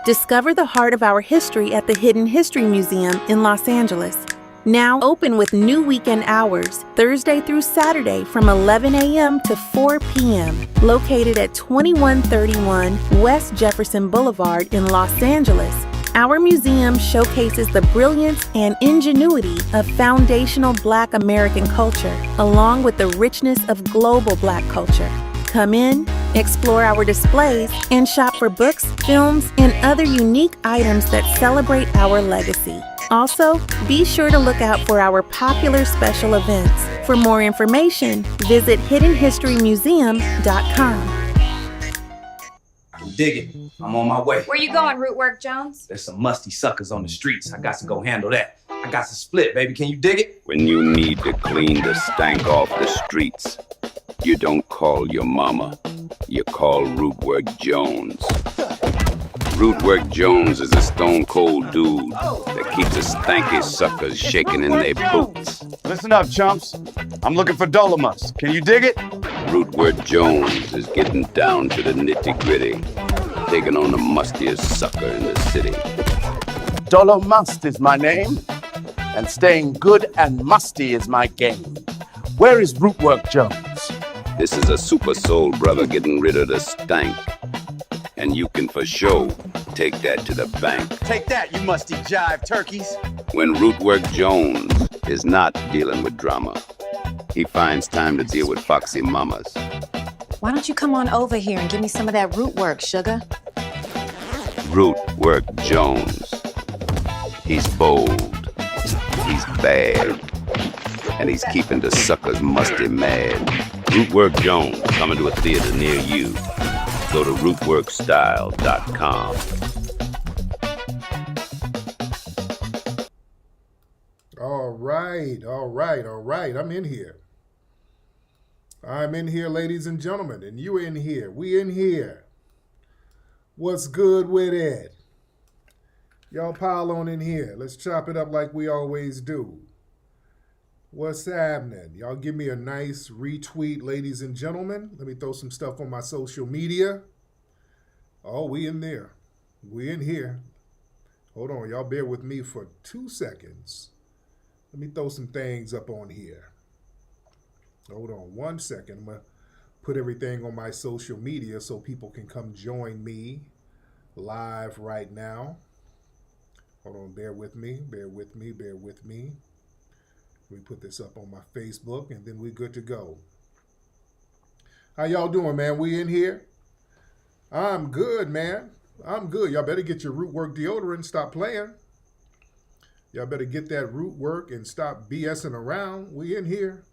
Discover the heart of our history at the Hidden History Museum in Los Angeles. Now open with new weekend hours, Thursday through Saturday from 11 a.m. to 4 p.m. Located at 2131 West Jefferson Boulevard in Los Angeles, our museum showcases the brilliance and ingenuity of foundational Black American culture, along with the richness of global Black culture. Come in, explore our displays, and shop for books, films, and other unique items that celebrate our legacy. Also, be sure to look out for our popular special events. For more information, visit hiddenhistorymuseum.com. Dig it. I'm on my way. Where you going, Rootwork Jones? There's some musty suckers on the streets. I got to go handle that. I got to split, baby. Can you dig it? When you need to clean the stank off the streets, you don't call your mama. You call Rootwork Jones. Rootwork Jones is a stone-cold dude that keeps the stanky suckers shaking in their boots. Listen up, chumps. I'm looking for Dolomus. Can you dig it? Rootwork Jones is getting down to the nitty-gritty, taking on the mustiest sucker in the city. Dolomust is my name, and staying good and musty is my game. Where is Rootwork Jones? This is a super soul brother getting rid of the stank. And you can for sure take that to the bank. Take that, you musty jive turkeys. When Rootwork Jones is not dealing with drama, he finds time to deal with foxy mamas. Why don't you come on over here and give me some of that root work, sugar? Rootwork Jones. He's bold. He's bad. And he's keeping the suckers musty mad. Rootwork Jones coming to a theater near you. Go to rootworkstyle.com. All right. I'm in here, ladies and gentlemen, and you in here. We in here. What's good with it? Y'all pile on in here. Let's chop it up like we always do. What's happening? Y'all give me a nice retweet, ladies and gentlemen. Let me throw some stuff on my social media. Oh, we in there. We in here. Hold on, y'all bear with me for 2 seconds. Let me throw some things up on here. Hold on 1 second. I'm going to put everything on my social media so people can come join me live right now. Hold on, bear with me. We put this up on my Facebook, and then we're good to go. How y'all doing, man? We in here? I'm good, man. I'm good. Y'all better get your Rootwork deodorant. Stop playing. Y'all better get that Rootwork and stop BSing around. We in here.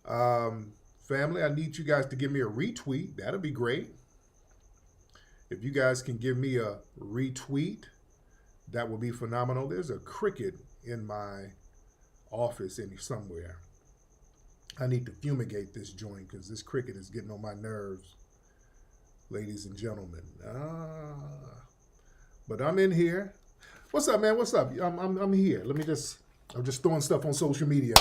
Family, I need you guys to give me a retweet. That'll be great. If you guys can give me a retweet, that would be phenomenal. There's a cricket in my office somewhere. I need to fumigate this joint because this cricket is getting on my nerves, ladies and gentlemen. But I'm in here. What's up, man? What's up? I'm here. I'm just throwing stuff on social media.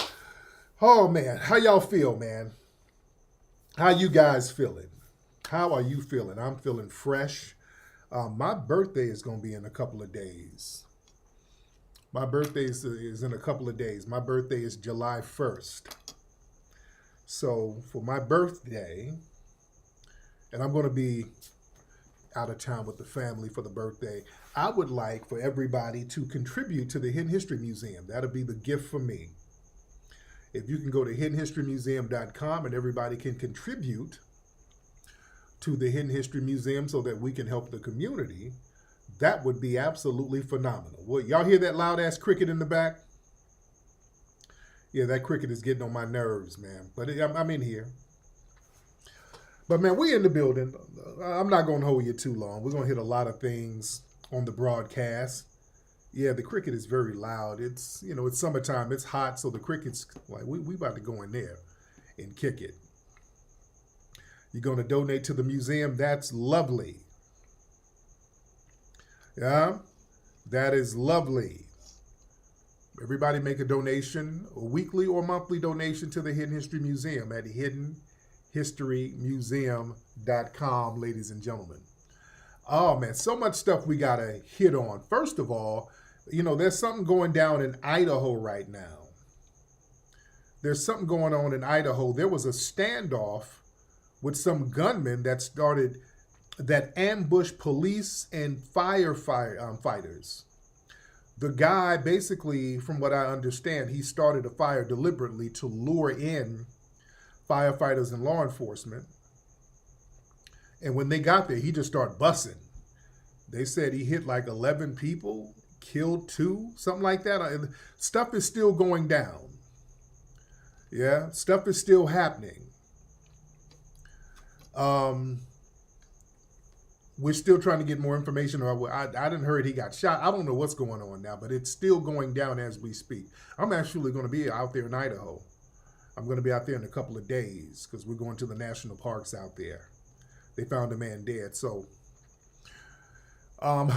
Oh man, how y'all feel, man? How you guys feeling? How are you feeling? I'm feeling fresh. My birthday is going to be in a couple of days. My birthday is in a couple of days. My birthday is July 1st. So for my birthday, and I'm going to be out of town with the family for the birthday, I would like for everybody to contribute to the Hidden History Museum. That'll be the gift for me. If you can go to hiddenhistorymuseum.com and everybody can contribute to the Hidden History Museum so that we can help the community, that would be absolutely phenomenal. Well, y'all hear that loud-ass cricket in the back? Yeah, that cricket is getting on my nerves, man. But I'm in here. But, man, we in the building. I'm not going to hold you too long. We're going to hit a lot of things on the broadcast. Yeah, the cricket is very loud. It's, it's summertime. It's hot, so the cricket's like, we about to go in there and kick it. You're going to donate to the museum? That's lovely. Yeah, that is lovely. Everybody make a donation, a weekly or monthly donation to the Hidden History Museum at hiddenhistorymuseum.com, ladies and gentlemen. Oh man, so much stuff we gotta hit on. First of all, there's something going down in Idaho right now. There's something going on in Idaho. There was a standoff with some gunmen that ambushed police and firefighters. The guy basically, from what I understand, he started a fire deliberately to lure in firefighters and law enforcement. And when they got there, he just started bussing. They said he hit like 11 people, killed 2, something like that. Stuff is still going down. Yeah, stuff is still happening. We're still trying to get more information. I didn't heard he got shot. I don't know what's going on now, but it's still going down as we speak. I'm actually going to be out there in Idaho. I'm going to be out there in a couple of days because we're going to the national parks out there. They found a man dead. So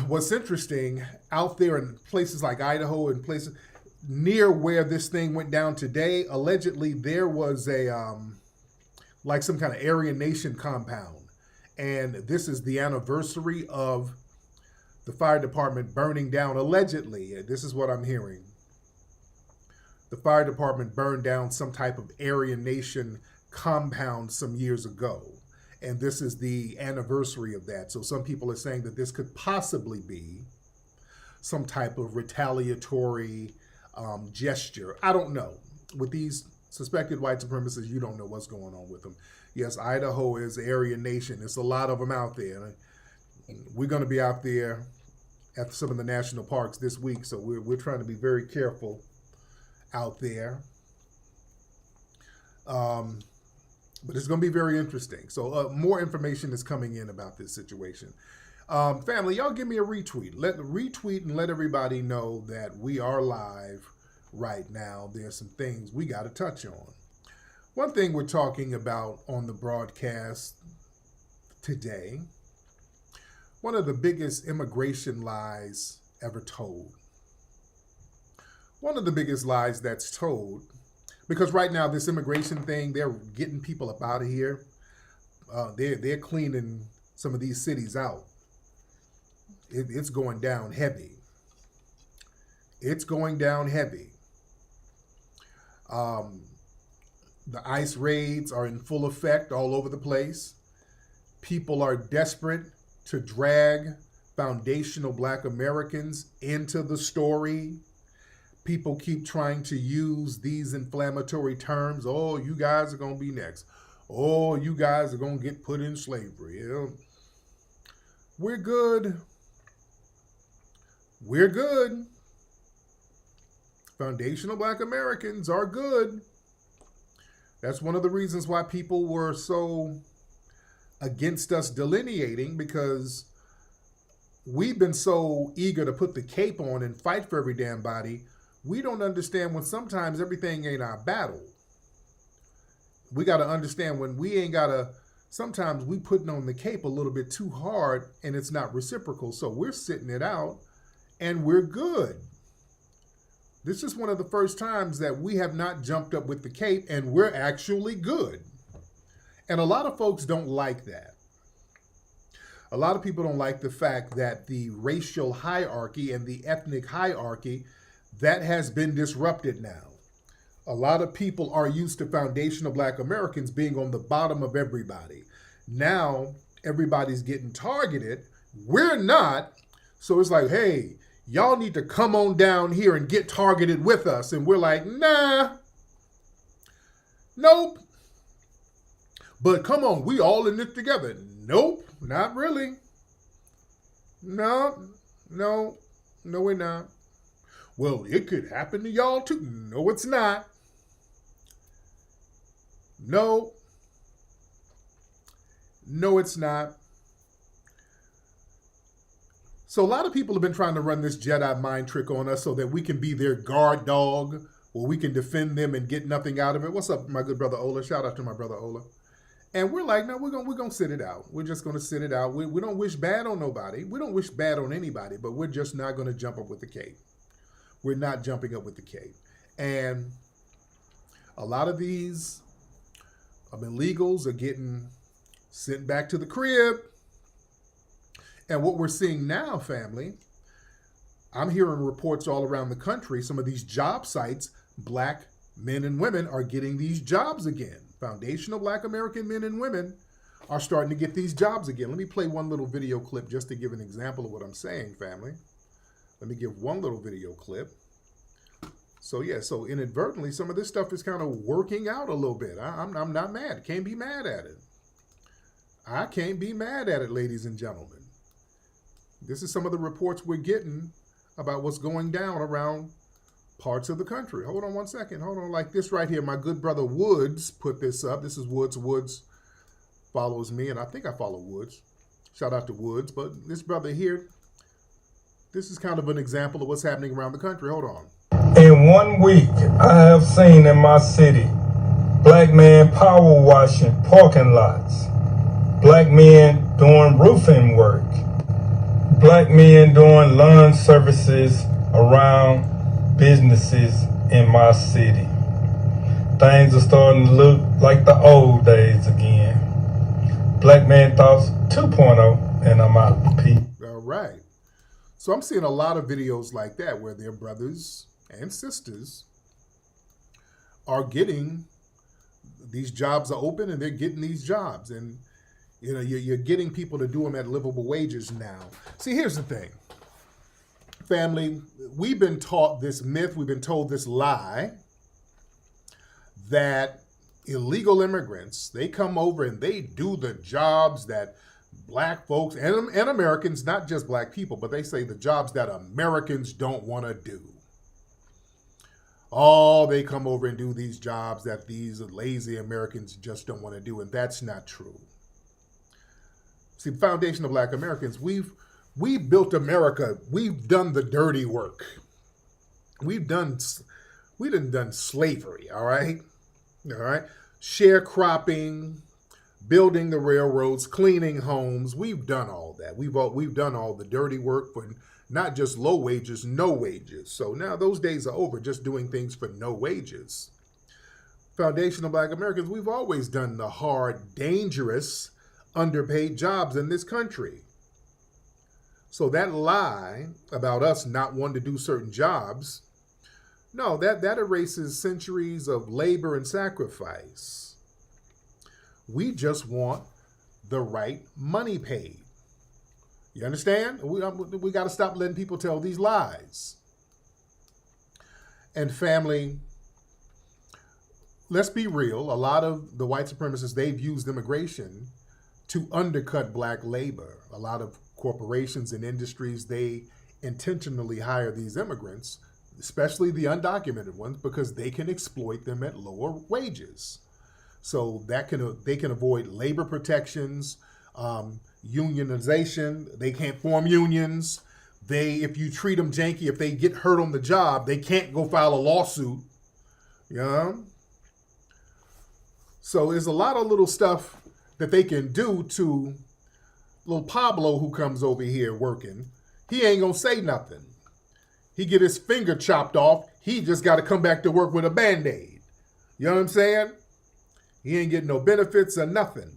what's interesting, out there in places like Idaho and places near where this thing went down today, allegedly there was a like some kind of Aryan Nation compound. And this is the anniversary of the fire department burning down, allegedly. This is what I'm hearing. The fire department burned down some type of Aryan Nation compound some years ago. And this is the anniversary of that. So some people are saying that this could possibly be some type of retaliatory gesture. I don't know. With these suspected white supremacists, you don't know what's going on with them. Yes, Idaho is Aryan Nation. There's a lot of them out there. We're going to be out there at some of the national parks this week, so we're trying to be very careful out there. But it's going to be very interesting. So more information is coming in about this situation. Family, y'all give me a retweet. Retweet and let everybody know that we are live right now. There's some things we got to touch on. One thing we're talking about on the broadcast today, one of the biggest immigration lies ever told. One of the biggest lies that's told, because right now this immigration thing, they're getting people up out of here. They're cleaning some of these cities out. It's going down heavy. It's going down heavy. The ICE raids are in full effect all over the place. People are desperate to drag foundational Black Americans into the story. People keep trying to use these inflammatory terms. Oh, you guys are going to be next. Oh, you guys are going to get put in slavery. We're good. We're good. Foundational Black Americans are good. That's one of the reasons why people were so against us delineating, because we've been so eager to put the cape on and fight for every damn body. We don't understand when sometimes everything ain't our battle. We got to understand when we ain't got to, sometimes we putting on the cape a little bit too hard and it's not reciprocal. So we're sitting it out and we're good. This is one of the first times that we have not jumped up with the cape and we're actually good. And a lot of folks don't like that. A lot of people don't like the fact that the racial hierarchy and the ethnic hierarchy, that has been disrupted now. A lot of people are used to foundational Black Americans being on the bottom of everybody. Now everybody's getting targeted. We're not. So it's like, hey, y'all need to come on down here and get targeted with us. And we're like, nah, nope. But come on, we all in it together. Nope, not really. No, we're not. Well, it could happen to y'all too. No, it's not. No, it's not. So a lot of people have been trying to run this Jedi mind trick on us so that we can be their guard dog, or we can defend them and get nothing out of it. What's up, my good brother Ola? Shout out to my brother Ola. And we're like, no, we're gonna sit it out. We're just gonna sit it out. We don't wish bad on nobody. We don't wish bad on anybody, but we're just not gonna jump up with the cape. We're not jumping up with the cape. And a lot of these illegals are getting sent back to the crib. And what we're seeing now, family, I'm hearing reports all around the country, some of these job sites, black men and women are getting these jobs again. Foundational black American men and women are starting to get these jobs again. Let me play one little video clip just to give an example of what I'm saying, family. Let me give one little video clip. So yeah, so inadvertently, some of this stuff is kind of working out a little bit. I'm not mad. Can't be mad at it. I can't be mad at it, ladies and gentlemen. This is some of the reports we're getting about what's going down around parts of the country. Hold on one second. Hold on, like this right here. My good brother Woods put this up. This is Woods. Woods follows me, and I think I follow Woods. Shout out to Woods. But this brother here, this is kind of an example of what's happening around the country. Hold on. In 1 week, I have seen in my city, black men power washing parking lots, black men doing roofing work, black men doing lawn services around businesses in my city. Things are starting to look like the old days again. Black Man Thoughts 2.0, and I'm out. Peace. All right. So I'm seeing a lot of videos like that where their brothers and sisters are getting, these jobs are open and they're getting these jobs. And, you know, you're getting people to do them at livable wages now. See, here's the thing. Family, we've been taught this myth, we've been told this lie that illegal immigrants, they come over and they do the jobs that black folks and Americans, not just black people, but they say the jobs that Americans don't want to do. Oh, they come over and do these jobs that these lazy Americans just don't want to do, and that's not true. See, the foundation of black Americans, we've built America. We've done the dirty work. We done slavery, all right? All right? Sharecropping, building the railroads, cleaning homes. We've done all that. We've done all the dirty work for not just low wages, no wages. So now those days are over, just doing things for no wages. Foundation of black Americans, we've always done the hard, dangerous, underpaid jobs in this country. So that lie about us not wanting to do certain jobs, no, that erases centuries of labor and sacrifice. We just want the right money paid. You understand? We got to stop letting people tell these lies. And family, let's be real. A lot of the white supremacists, they've used immigration to undercut black labor. A lot of corporations and industries, they intentionally hire these immigrants, especially the undocumented ones, because they can exploit them at lower wages. So they can avoid labor protections, unionization. They can't form unions. If you treat them janky, if they get hurt on the job, they can't go file a lawsuit. You know? So there's a lot of little stuff that they can do to little Pablo who comes over here working. He ain't gonna say nothing. He get his finger chopped off. He just got to come back to work with a Band-Aid. You know what I'm saying? He ain't getting no benefits or nothing.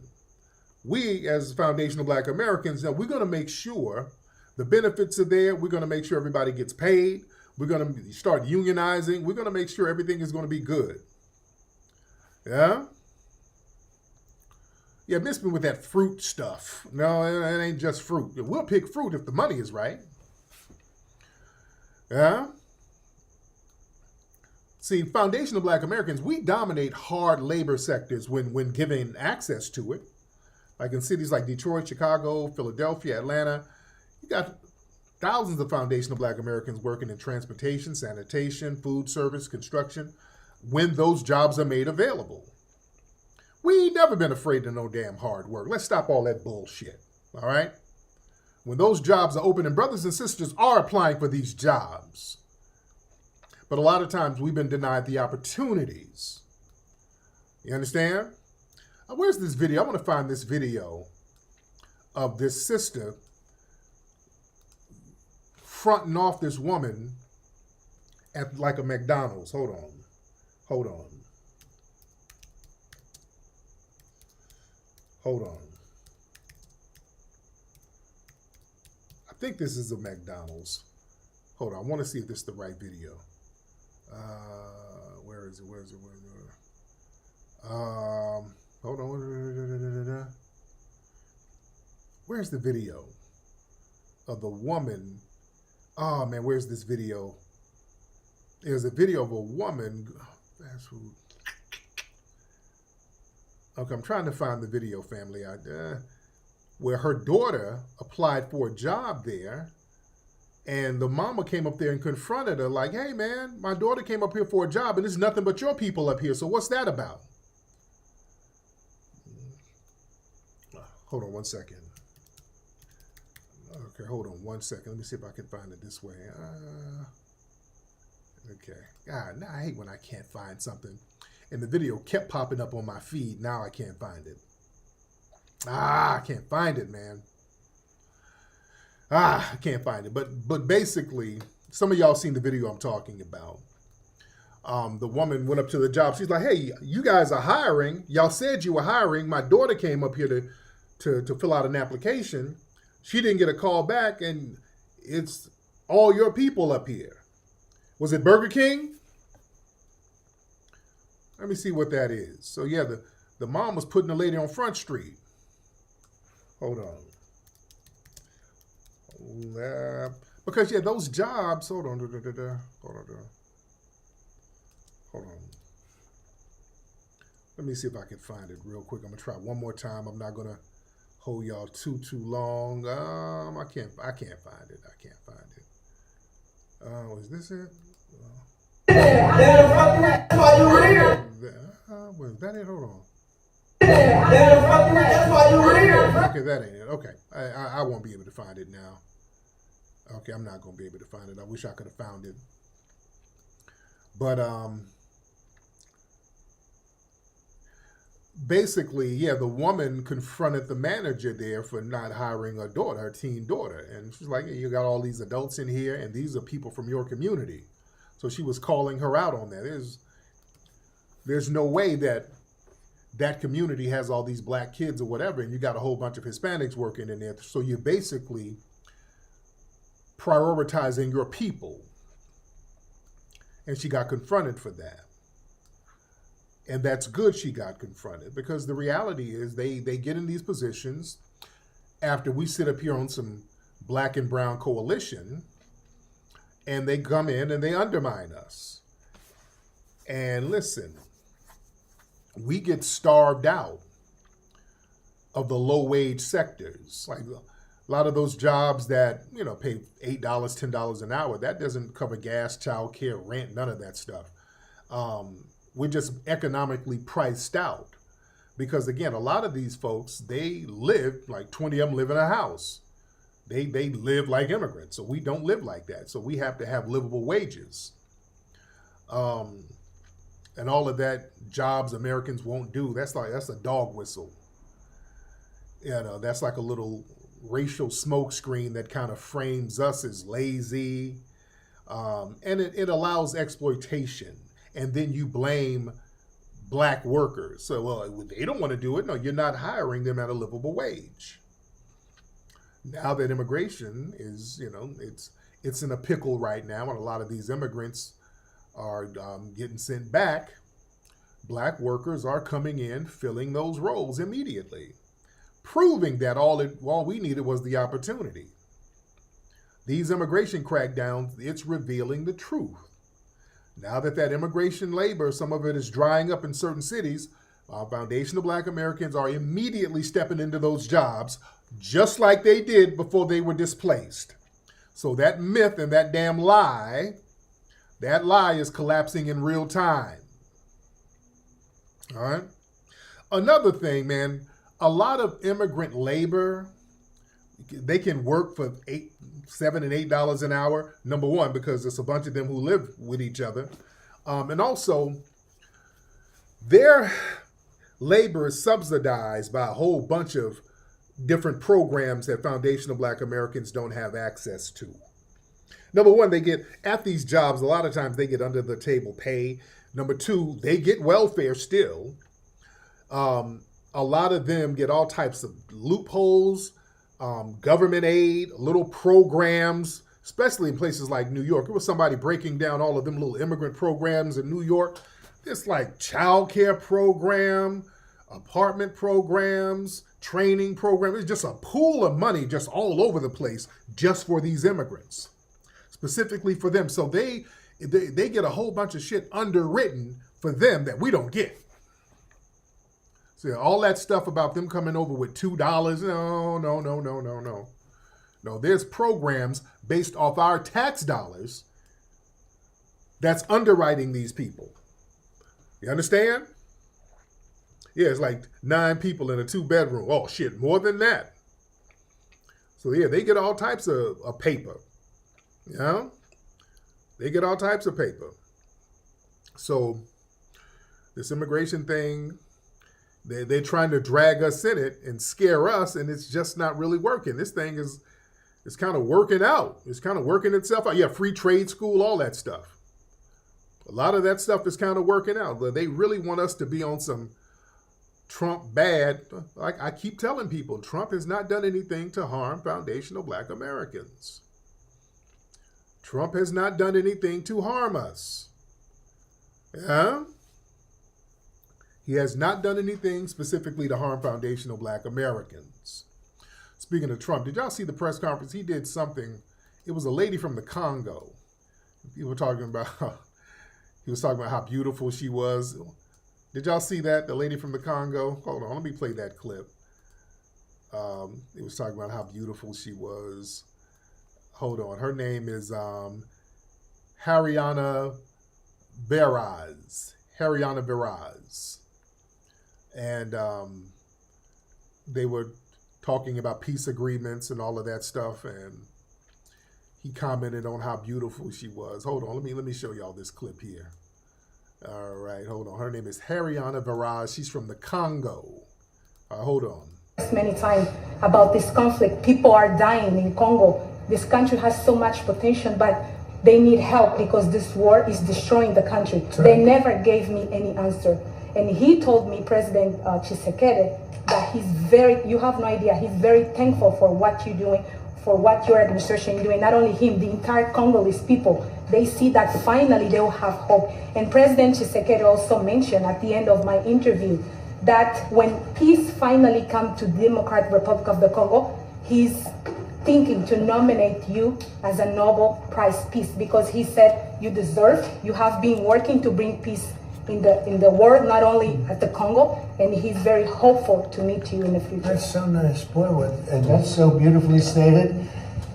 We, as foundational black Americans, now we're going to make sure the benefits are there. We're going to make sure everybody gets paid. We're going to start unionizing. We're going to make sure everything is going to be good. Yeah? Yeah, miss me with that fruit stuff. No, it ain't just fruit. We'll pick fruit if the money is right. Yeah? See, foundational black Americans, we dominate hard labor sectors when given access to it. Like in cities like Detroit, Chicago, Philadelphia, Atlanta, you got thousands of foundational black Americans working in transportation, sanitation, food service, construction, when those jobs are made available. We ain't never been afraid of no damn hard work. Let's stop all that bullshit, all right? When those jobs are open, and brothers and sisters are applying for these jobs, but a lot of times we've been denied the opportunities. You understand? Where's this video? I want to find this video of this sister fronting off this woman at like a McDonald's. Hold on. Hold on. Hold on. think this is a McDonald's. Hold on, I want to see if this is the right video. Where is it? Hold on. Where's the video of the woman? Oh man, where's this video? There's a video of a woman. Fast food. Okay, I'm trying to find the video, family. Where her daughter applied for a job there, and the mama came up there and confronted her like, hey man, my daughter came up here for a job and there's nothing but your people up here, so what's that about? Hold on one second. Okay, hold on one second. Let me see if I can find it this way. Okay. God, now I hate when I can't find something. And the video kept popping up on my feed. Now I can't find it. I can't find it, man. I can't find it. But basically, some of y'all seen the video I'm talking about. The woman went up to the job. She's like, hey, you guys are hiring. Y'all said you were hiring. My daughter came up here to fill out an application. She didn't get a call back, and it's all your people up here. Was it Burger King? Let me see what that is. So yeah, the mom was putting the lady on Front Street. Hold on. Because yeah, those jobs, hold on. Let me see if I can find it real quick. I'm gonna try one more time. I'm not gonna hold y'all too long. I can't find it. Is this it? Was that it? Hold on. Okay, that ain't it. Okay, I won't be able to find it now. Okay, I'm not gonna be able to find it. I wish I could have found it. But basically, yeah, the woman confronted the manager there for not hiring her daughter, her teen daughter. And she's like, hey, you got all these adults in here, and these are people from your community. So she was calling her out on that. There's no way that community has all these black kids or whatever, and you got a whole bunch of Hispanics working in there. So you're basically prioritizing your people. And she got confronted for that. And that's good she got confronted, because the reality is they get in these positions after we sit up here on some black and brown coalition, and they come in and they undermine us. And listen, we get starved out of the low wage sectors. Like a lot of those jobs that, pay $8, $10 an hour, that doesn't cover gas, child care, rent, none of that stuff. We're just economically priced out because, again, a lot of these folks, they live, like 20 of them live in a house. They live like immigrants, so we don't live like that. So we have to have livable wages. And all of that jobs Americans won't do, that's a dog whistle. That's like a little racial smokescreen that kind of frames us as lazy. And it allows exploitation. And then you blame black workers. So, well, they don't want to do it. No, you're not hiring them at a livable wage. Now that immigration is, it's in a pickle right now, and a lot of these immigrants are getting sent back, black workers are coming in, filling those roles immediately, proving that all we needed was the opportunity. These immigration crackdowns, it's revealing the truth. Now that immigration labor, some of it is drying up in certain cities, foundational black Americans are immediately stepping into those jobs, just like they did before they were displaced. So that myth and that damn lie, that lie is collapsing in real time. All right? Another thing, man, a lot of immigrant labor, they can work for $7 and $8 an hour. Number one, because there's a bunch of them who live with each other. And also, their labor is subsidized by a whole bunch of different programs that foundational black Americans don't have access to. Number one, they get, at these jobs, a lot of times they get under the table pay. Number two, they get welfare still. A lot of them get all types of loopholes, government aid, little programs, especially in places like New York. It was somebody breaking down all of them little immigrant programs in New York. It's like child care program, apartment programs, training programs. It's just a pool of money just all over the place just for these immigrants, specifically for them. So they get a whole bunch of shit underwritten for them that we don't get. So all that stuff about them coming over with $2, no. No, there's programs based off our tax dollars that's underwriting these people. You understand? Yeah, it's like 9 people in a 2-bedroom. Oh, shit, more than that. So, yeah, they get all types of paper. You know? They get all types of paper. So, this immigration thing, they're trying to drag us in it and scare us, and it's just not really working. This thing is kind of working out. It's kind of working itself out. Yeah, free trade school, all that stuff. A lot of that stuff is kind of working out. They really want us to be on some Trump bad. Like I keep telling people, Trump has not done anything to harm foundational Black Americans. Trump has not done anything to harm us. Yeah? He has not done anything specifically to harm foundational Black Americans. Speaking of Trump, did y'all see the press conference? He did something. It was a lady from the Congo. People were talking about, he was talking about how beautiful she was. Did y'all see that? The lady from the Congo? Hold on, let me play that clip. It was talking about how beautiful she was. Hold on, her name is Haryana Beraz. And they were talking about peace agreements and all of that stuff, and he commented on how beautiful she was. Hold on, let me show y'all this clip here. All right, hold on. Her name is Haryana Beraz. She's from the Congo. Hold on. Many times about this conflict. People are dying in Congo. This country has so much potential, but they need help because this war is destroying the country. Right. They never gave me any answer. And he told me, President Tshisekedi, that you have no idea, he's very thankful for what you're doing, for what your administration is doing. Not only him, the entire Congolese people, they see that finally they will have hope. And President Tshisekedi also mentioned at the end of my interview that when peace finally comes to the Democratic Republic of the Congo, he's thinking to nominate you as a Nobel Prize Peace because he said you deserve, you have been working to bring peace in the world, not only at the Congo, and he's very hopeful to meet you in the future. That's so nice, boy, and that's so beautifully stated.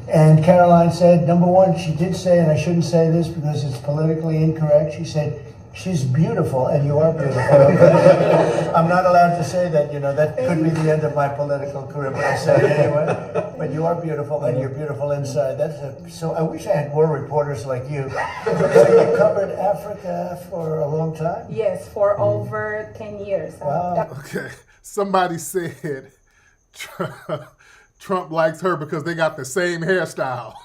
And Caroline said, number one, she did say, and I shouldn't say this because it's politically incorrect, she said, she's beautiful, and you are beautiful. I'm not allowed to say that, that could be the end of my political career, but I say it anyway. But you are beautiful, and you're beautiful inside. So I wish I had more reporters like you. So you covered Africa for a long time? Yes, for over 10 years. Wow. Okay, somebody said Trump likes her because they got the same hairstyle.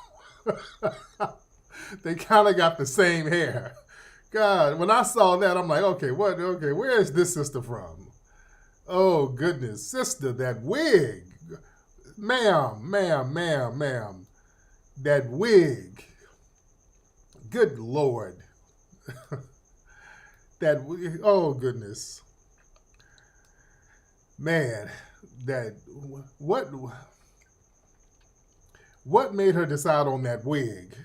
They kind of got the same hair. God, when I saw that, I'm like, okay, where is this sister from? Oh, goodness, sister, that wig. Ma'am. That wig. Good Lord. Oh, goodness. Man, what made her decide on that wig?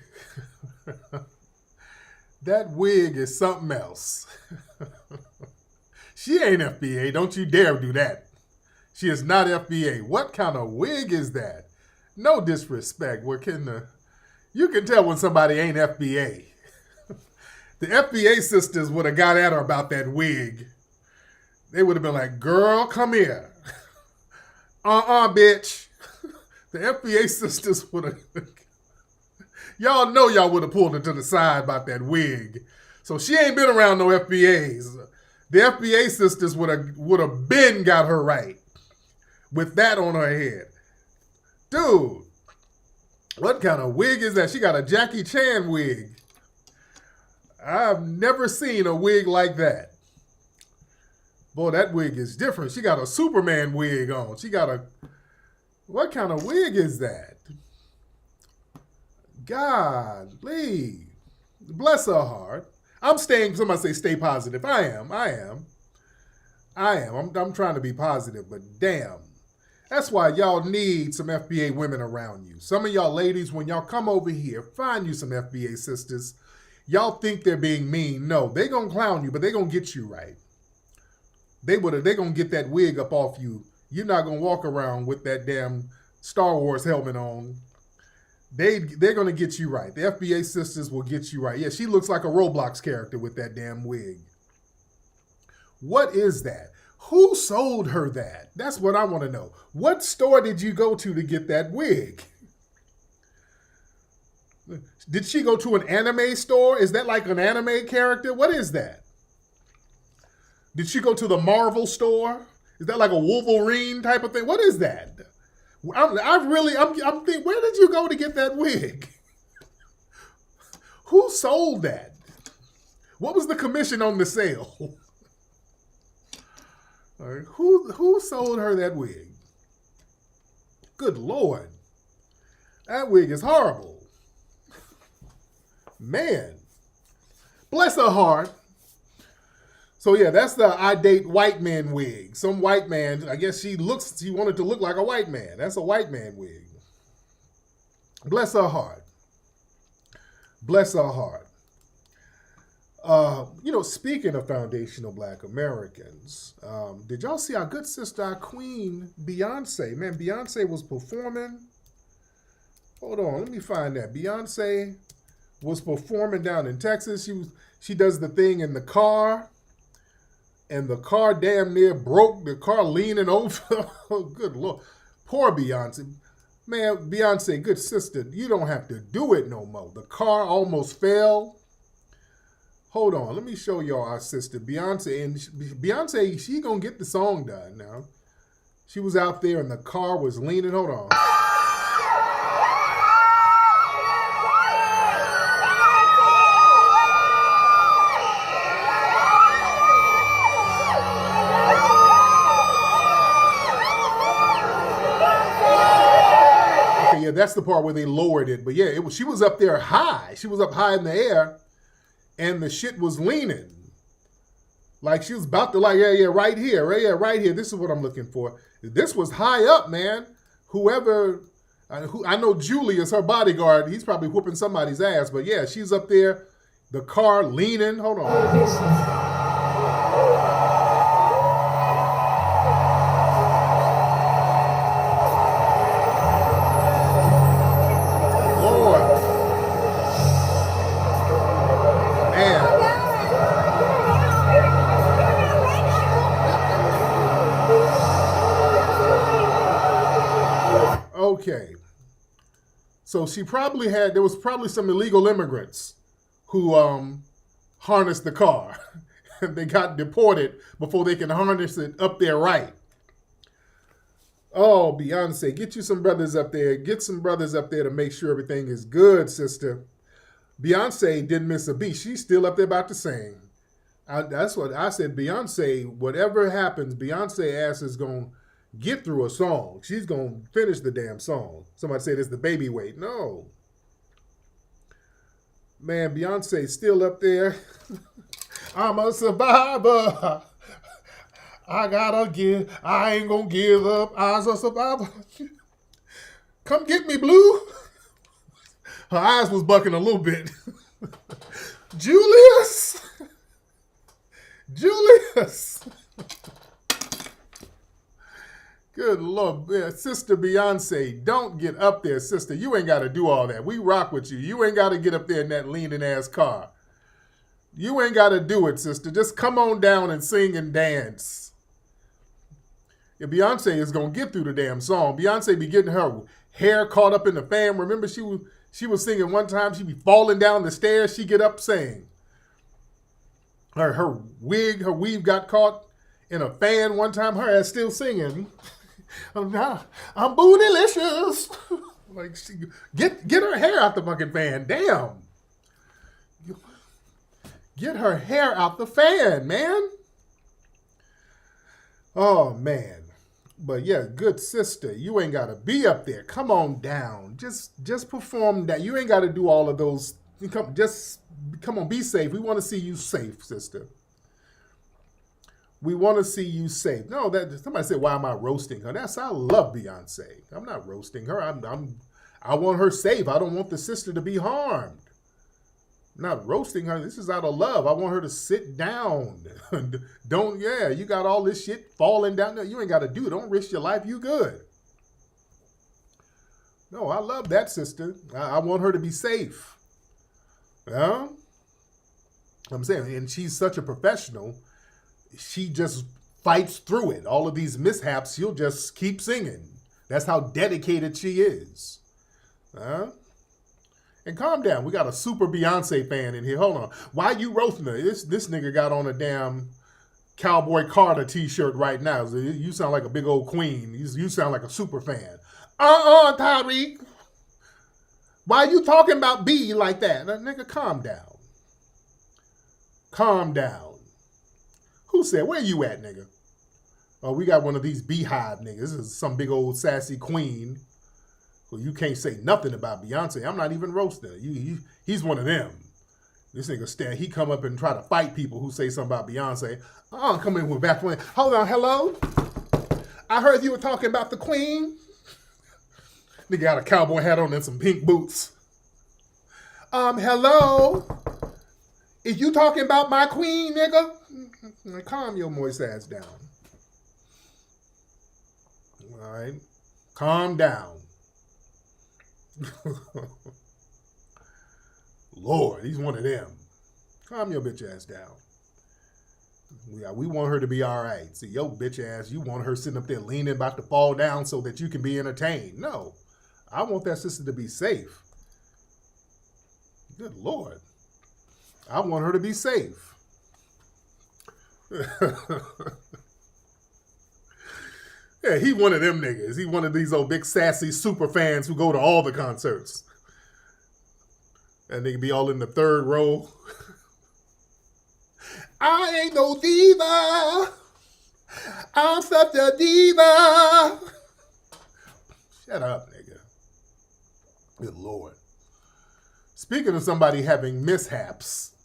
That wig is something else. She ain't FBA. Don't you dare do that. She is not FBA. What kind of wig is that? No disrespect. You can tell when somebody ain't FBA. The FBA sisters would have got at her about that wig. They would have been like, girl, come here. Bitch. The FBA sisters would have... Y'all know y'all would have pulled her to the side about that wig. So she ain't been around no FBAs. The FBA sisters would have been got her right with that on her head. Dude, what kind of wig is that? She got a Jackie Chan wig. I've never seen a wig like that. Boy, that wig is different. She got a Superman wig on. She got What kind of wig is that? Golly. Bless her heart. I'm staying, somebody say stay positive. I am. I'm trying to be positive, but damn. That's why y'all need some FBA women around you. Some of y'all ladies, when y'all come over here, find you some FBA sisters. Y'all think they're being mean. No, they gonna clown you, but they gonna get you right. They gonna get that wig up off you. You're not gonna walk around with that damn Star Wars helmet on. They're gonna get you right. The FBA sisters will get you right. Yeah, she looks like a Roblox character with that damn wig. What is that? Who sold her that? That's what I want to know. What store did you go to get that wig? Did she go to an anime store? Is that like an anime character? What is that? Did she go to the Marvel store? Is that like a Wolverine type of thing? What is that? I'm thinking, where did you go to get that wig? Who sold that? What was the commission on the sale? All right, who sold her that wig? Good Lord. That wig is horrible. Man. Bless her heart. So yeah, that's the I date white man wig. Some white man, I guess she wanted to look like a white man. That's a white man wig. Bless her heart. Bless her heart. Speaking of foundational Black Americans, did y'all see our good sister, our queen, Beyonce? Man, Beyonce was performing. Hold on, let me find that. Beyonce was performing down in Texas. She does the thing in the car, and the car damn near broke. The car leaning over. Oh, good Lord. Poor Beyonce. Man, Beyonce, good sister, you don't have to do it no more. The car almost fell. Hold on, let me show y'all our sister Beyonce. And Beyonce, she gonna get the song done now. She was out there and the car was leaning. Hold on. Okay, yeah, that's the part where they lowered it. But yeah, she was up there high. She was up high in the air. And the shit was leaning. Like she was about to right here. This is what I'm looking for. This was high up, man. I know Julius, her bodyguard, he's probably whooping somebody's ass. But yeah, she's up there, the car leaning. Hold on. Okay, so there was probably some illegal immigrants who harnessed the car. They got deported before they can harness it up there right. Oh, Beyonce, get you some brothers up there. Get some brothers up there to make sure everything is good, sister. Beyonce didn't miss a beat. She's still up there about to sing. That's what I said. Beyonce, whatever happens, Beyonce ass is going to get through a song. She's going to finish the damn song. Somebody said it's the baby weight. No. Man, Beyonce's still up there. I'm a survivor. I ain't going to give up. I'm a survivor. Come get me, Blue. Her eyes was bucking a little bit. Julius. Good Lord, Sister Beyonce, don't get up there, sister. You ain't got to do all that. We rock with you. You ain't got to get up there in that leaning ass car. You ain't got to do it, sister. Just come on down and sing and dance. Yeah, Beyonce is going to get through the damn song. Beyonce be getting her hair caught up in the fan. Remember, she was singing one time. She be falling down the stairs. She get up sing. Her weave got caught in a fan one time. Her ass still singing. I'm bootylicious. Like, get her hair out the fucking fan. Damn. Get her hair out the fan, man. Oh, man. But yeah, good sister, you ain't gotta be up there. Come on down. Just perform that. You ain't gotta do all of those. Come on, be safe. We want to see you safe, sister. We want to see you safe. No, that somebody said, why am I roasting her? I love Beyonce. I'm not roasting her. I want her safe. I don't want the sister to be harmed. I'm not roasting her. This is out of love. I want her to sit down. You got all this shit falling down there. You ain't got to do it. Don't risk your life. You good. No, I love that sister. I want her to be safe. Yeah? I'm saying, and she's such a professional. She just fights through it. All of these mishaps, she'll just keep singing. That's how dedicated she is. And calm down. We got a super Beyonce fan in here. Hold on. Why you roasting her? This nigga got on a damn Cowboy Carter t-shirt right now. You sound like a big old queen. You sound like a super fan. Tariq. Why you talking about B like that? Nigga, calm down. Calm down. Who said, where you at, nigga? Oh, we got one of these beehive niggas. This is some big old sassy queen. Well, you can't say nothing about Beyonce. I'm not even roasting her. He's one of them. This nigga he come up and try to fight people who say something about Beyonce. Come in with back one. Hold on, hello? I heard you were talking about the queen. Nigga got a cowboy hat on and some pink boots. Hello? Is you talking about my queen, nigga? Calm your moist ass down. All right? Calm down. Lord, he's one of them. Calm your bitch ass down. We want her to be all right. See, your bitch ass, you want her sitting up there leaning about to fall down so that you can be entertained. No, I want that sister to be safe. Good Lord. I want her to be safe. Yeah, he one of them niggas. He one of these old big sassy super fans who go to all the concerts. And they can be all in the third row. I ain't no diva. I'm such a diva. Shut up, nigga. Good Lord. Speaking of somebody having mishaps,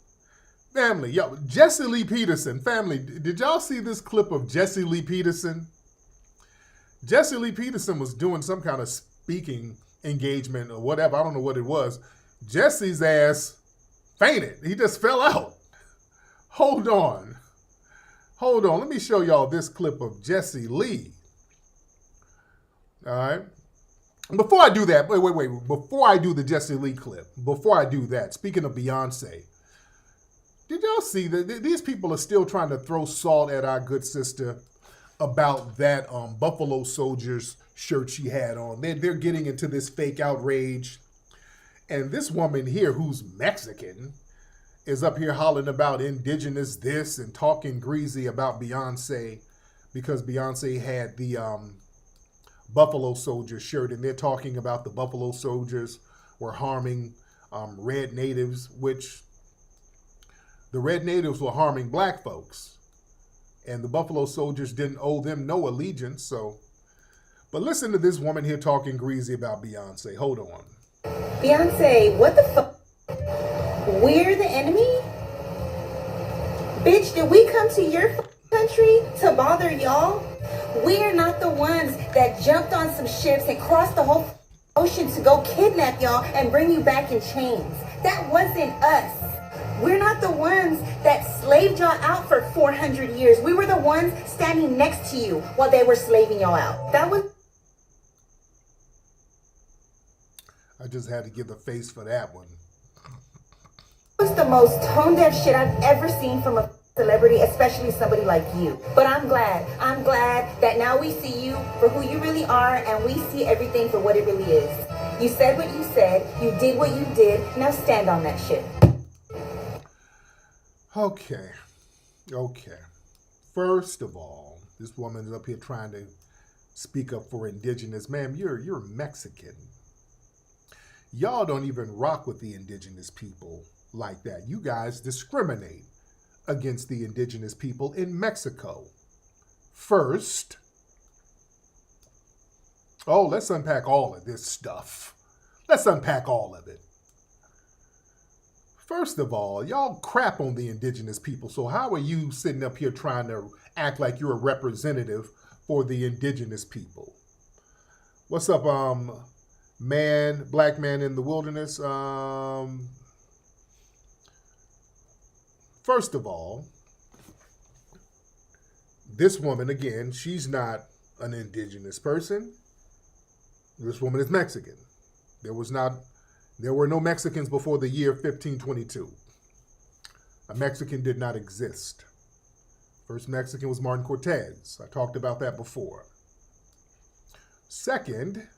family, Jesse Lee Peterson, family, did y'all see this clip of Jesse Lee Peterson? Jesse Lee Peterson was doing some kind of speaking engagement or whatever. I don't know what it was. Jesse's ass fainted. He just fell out. Hold on. Let me show y'all this clip of Jesse Lee. All right. Before I do that, wait. Before I do the Jesse Lee clip, before I do that, speaking of Beyonce, did y'all see that these people are still trying to throw salt at our good sister about that Buffalo Soldiers shirt she had on? They're getting into this fake outrage. And this woman here, who's Mexican, is up here hollering about indigenous this and talking greasy about Beyonce because Beyonce had the Buffalo Soldier shirt, and they're talking about the Buffalo Soldiers were harming red natives, which the red natives were harming black folks. And the Buffalo Soldiers didn't owe them no allegiance, so. But listen to this woman here talking greasy about Beyonce. Hold on. Beyonce, what the fuck? We're the enemy? Bitch, did we come to your country to bother y'all? We're not the ones that jumped on some ships and crossed the whole ocean to go kidnap y'all and bring you back in chains. That wasn't us. We're not the ones that slaved y'all out for 400 years. We were the ones standing next to you while they were slaving y'all out. That was... I just had to give the face for that one. Was the most tone-deaf shit I've ever seen from a celebrity, especially somebody like you. But I'm glad that now we see you for who you really are, and we see everything for what it really is. You said what you said, you did what you did, now stand on that shit. Okay. First of all, this woman is up here trying to speak up for indigenous. Ma'am, you're Mexican. Y'all don't even rock with the indigenous people like that. You guys discriminate against the indigenous people in Mexico. First, Oh, let's unpack all of this stuff. Let's unpack all of it. First of all, y'all crap on the indigenous people. So how are you sitting up here trying to act like you're a representative for the indigenous people? What's up, black man in the wilderness? First of all, this woman, again, she's not an indigenous person. This woman is Mexican. There were no Mexicans before the year 1522. A Mexican did not exist. First Mexican was Martin Cortez. I talked about that before. Second,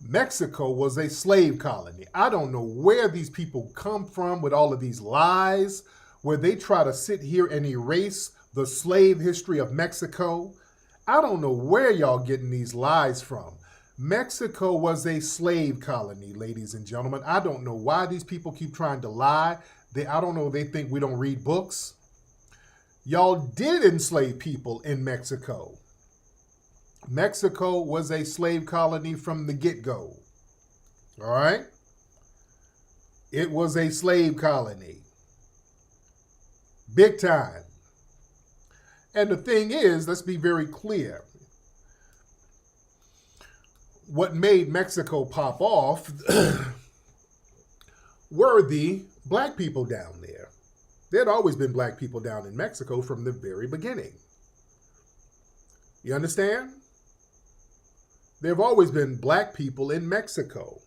Mexico was a slave colony. I don't know where these people come from with all of these lies, where they try to sit here and erase the slave history of Mexico. I don't know where y'all getting these lies from. Mexico was a slave colony, ladies and gentlemen. I don't know why these people keep trying to lie. I don't know, they think we don't read books. Y'all did enslave people in Mexico. Mexico was a slave colony from the get-go. All right? It was a slave colony. Big time. And the thing is, let's be very clear. What made Mexico pop off were the black people down there. There had always been black people down in Mexico from the very beginning. You understand? There have always been black people in Mexico.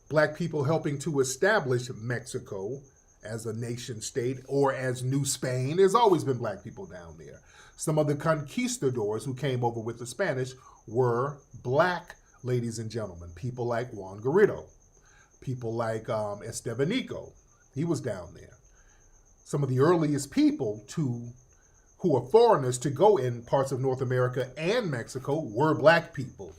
Black people helping to establish Mexico as a nation state or as New Spain. There's always been black people down there. Some of the conquistadors who came over with the Spanish were black, ladies and gentlemen. People like Juan Garrido. People like Estevanico. He was down there. Some of the earliest people who are foreigners to go in parts of North America and Mexico were black people.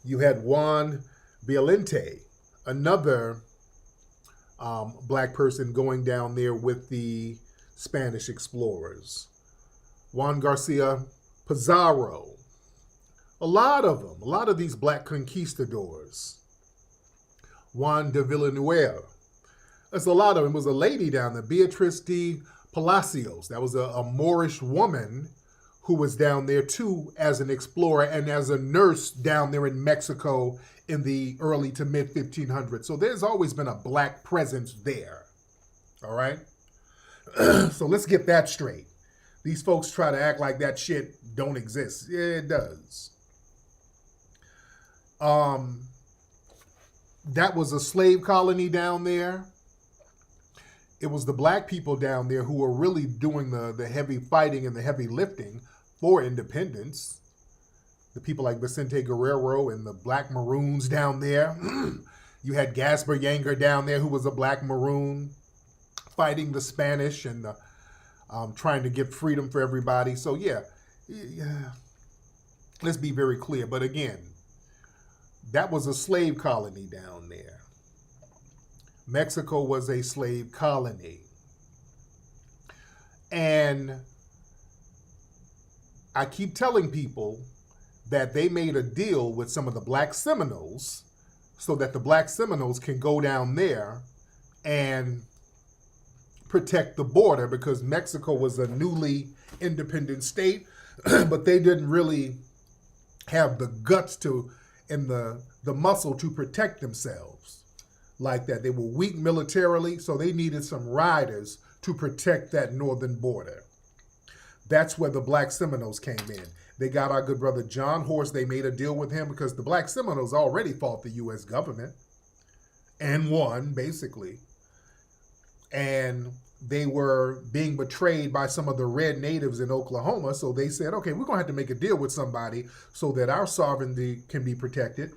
You had Juan Violente, another black person going down there with the Spanish explorers. Juan Garcia Pizarro. A lot of them, a lot of these black conquistadors. Juan de Villanueva. There's a lot of them. There was a lady down there, Beatriz de Palacios. That was a Moorish woman who was down there too as an explorer and as a nurse down there in Mexico in the early to mid 1500s. So there's always been a black presence there. All right? So let's get that straight. These folks try to act like that shit don't exist. Yeah, it does. That was a slave colony down there. It was the black people down there who were really doing the heavy fighting and the heavy lifting for independence. The people like Vicente Guerrero and the Black Maroons down there. You had Gaspar Yanger down there who was a Black Maroon fighting the Spanish and trying to get freedom for everybody. So yeah, let's be very clear. But again, that was a slave colony down there. Mexico was a slave colony. And I keep telling people that they made a deal with some of the Black Seminoles so that the Black Seminoles can go down there and protect the border, because Mexico was a newly independent state, but they didn't really have the guts to and the muscle to protect themselves like that. They were weak militarily, so they needed some riders to protect that northern border. That's where the Black Seminoles came in. They got our good brother John Horse. They made a deal with him because the Black Seminoles already fought the U.S. government and won, basically. And they were being betrayed by some of the red natives in Oklahoma. So they said, okay, we're going to have to make a deal with somebody so that our sovereignty can be protected.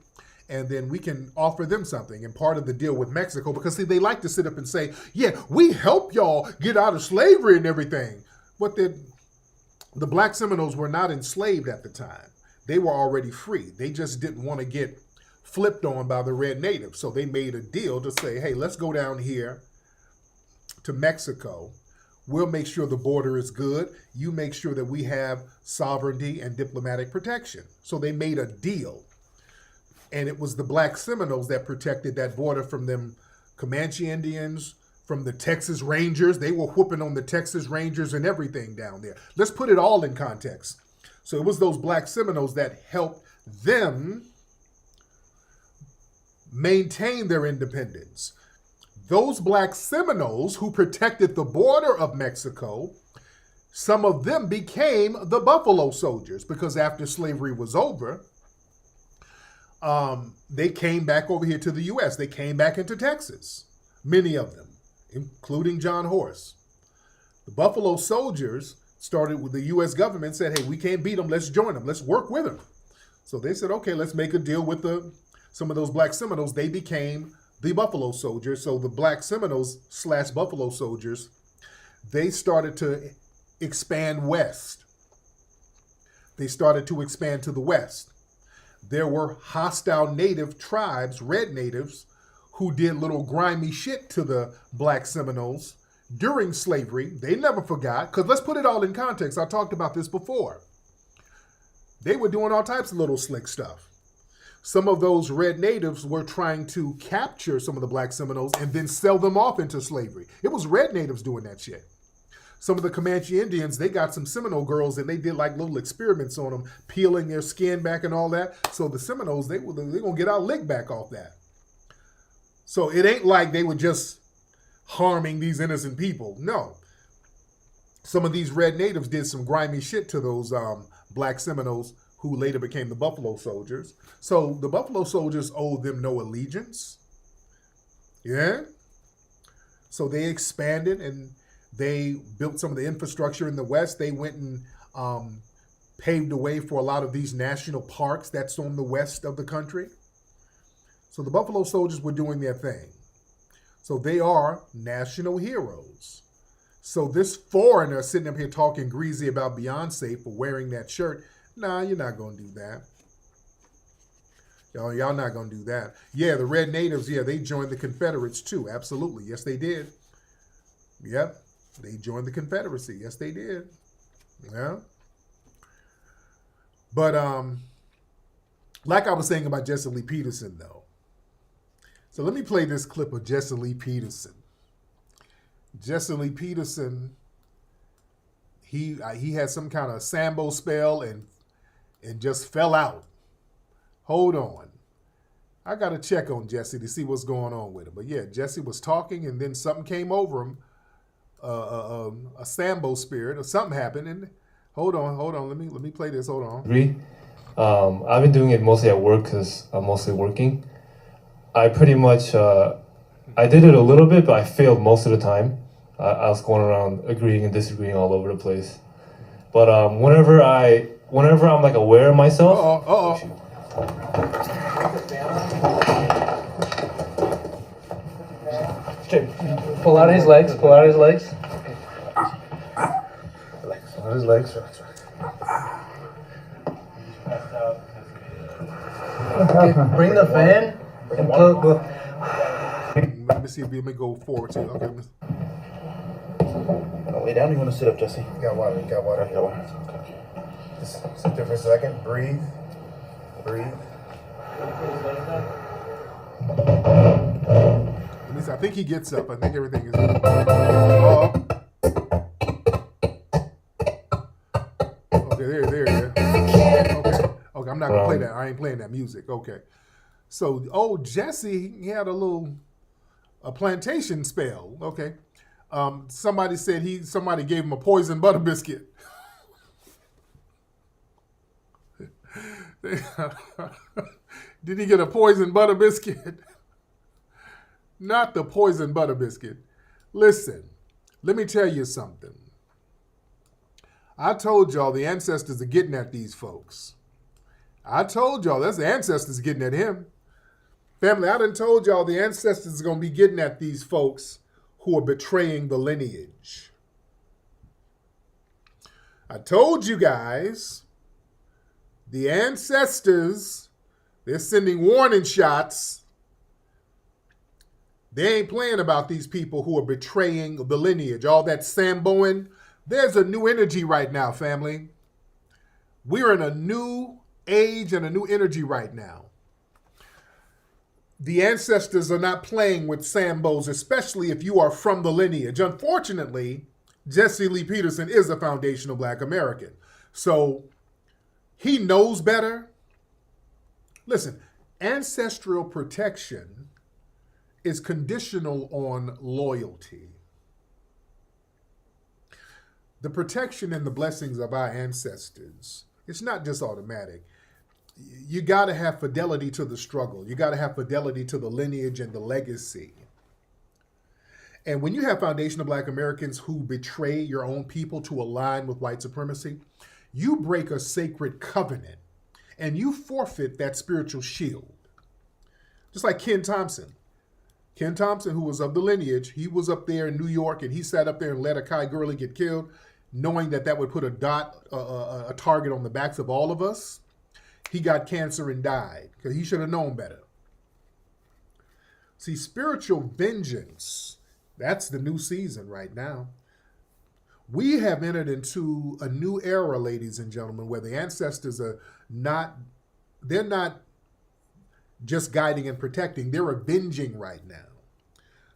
And then we can offer them something. And part of the deal with Mexico, because see, they like to sit up and say, yeah, we help y'all get out of slavery and everything. But the Black Seminoles were not enslaved at the time. They were already free. They just didn't want to get flipped on by the red natives. So they made a deal to say, hey, let's go down here to Mexico. We'll make sure the border is good. You make sure that we have sovereignty and diplomatic protection. So they made a deal. And it was the Black Seminoles that protected that border from them Comanche Indians, from the Texas Rangers. They were whooping on the Texas Rangers and everything down there. Let's put it all in context. So it was those Black Seminoles that helped them maintain their independence. Those Black Seminoles who protected the border of Mexico, some of them became the Buffalo Soldiers, because after slavery was over, they came back over here to the U.S. They came back into Texas, many of them, including John Horse. The Buffalo Soldiers started with the U.S. government, said, hey, we can't beat them, let's join them, let's work with them. So they said, okay, let's make a deal with some of those Black Seminoles. They became the Buffalo Soldiers. So the Black Seminoles / Buffalo Soldiers, they started to expand west. They started to expand to the west. There were hostile native tribes, red natives, who did little grimy shit to the Black Seminoles during slavery. They never forgot, because let's put it all in context. I talked about this before. They were doing all types of little slick stuff. Some of those red natives were trying to capture some of the Black Seminoles and then sell them off into slavery. It was red natives doing that shit. Some of the Comanche Indians, they got some Seminole girls and they did like little experiments on them, peeling their skin back and all that. So the Seminoles, they're going to get our lick back off that. So it ain't like they were just harming these innocent people. No. Some of these red natives did some grimy shit to those Black Seminoles, who later became the Buffalo Soldiers. So the Buffalo Soldiers owed them no allegiance. Yeah? So they expanded and they built some of the infrastructure in the West. They went and paved the way for a lot of these national parks that's on the west of the country. So the Buffalo Soldiers were doing their thing. So they are national heroes. So this foreigner sitting up here talking greasy about Beyonce for wearing that shirt, nah, you're not going to do that. Y'all not going to do that. Yeah, the red natives, yeah, they joined the Confederates too. Absolutely. Yes, they did. Yep. They joined the Confederacy. Yes, they did. Yeah. But like I was saying about Jesse Lee Peterson, though. So let me play this clip of Jesse Lee Peterson. Jesse Lee Peterson, he had some kind of Sambo spell and just fell out. Hold on. I got to check on Jesse to see what's going on with him. But yeah, Jesse was talking and then something came over him, a Sambo spirit or something happened. And hold on. Let me play this. Hold on. Agree. I've been doing it mostly at work because I'm mostly working. I pretty much, I did it a little bit, but I failed most of the time. I was going around agreeing and disagreeing all over the place. But whenever I'm like aware of myself. Pull out his legs. Pull out his legs. Pull out his legs. Okay, bring the fan and go. Let me see if we may go forward too. Okay. Lay down. You want to sit up, Jesse? You got water. Got water. Okay. Just sit there for a second. Breathe. At least I think he gets up. I think everything is. Oh. Okay, there. Okay, I'm not gonna play that. I ain't playing that music. Okay. So, Jesse, he had a plantation spell. Okay. Somebody said somebody gave him a poison butter biscuit. Did he get a poison butter biscuit? Not the poison butter biscuit. Listen, let me tell you something. I told y'all the ancestors are getting at these folks. I told y'all that's the ancestors getting at him. Family, I done told y'all the ancestors are going to be getting at these folks who are betraying the lineage. I told you guys, the ancestors, they're sending warning shots They ain't playing about these people who are betraying the lineage, all that Samboing. There's a new energy right now, family. We're in a new age and a new energy right now. The ancestors are not playing with Sambos, especially if you are from the lineage. Unfortunately, Jesse Lee Peterson is a foundational Black American. So he knows better. Listen, ancestral protection is conditional on loyalty. The protection and the blessings of our ancestors, it's not just automatic. You got to have fidelity to the struggle. You got to have fidelity to the lineage and the legacy. And when you have foundational Black Americans who betray your own people to align with white supremacy, you break a sacred covenant and you forfeit that spiritual shield. Just like Ken Thompson. Ken Thompson, who was of the lineage, he was up there in New York and he sat up there and let Akai Gurley get killed, knowing that that would put a target on the backs of all of us. He got cancer and died because he should have known better. See, spiritual vengeance, that's the new season right now. We have entered into a new era, ladies and gentlemen, where the ancestors are they're not just guiding and protecting, they're avenging right now.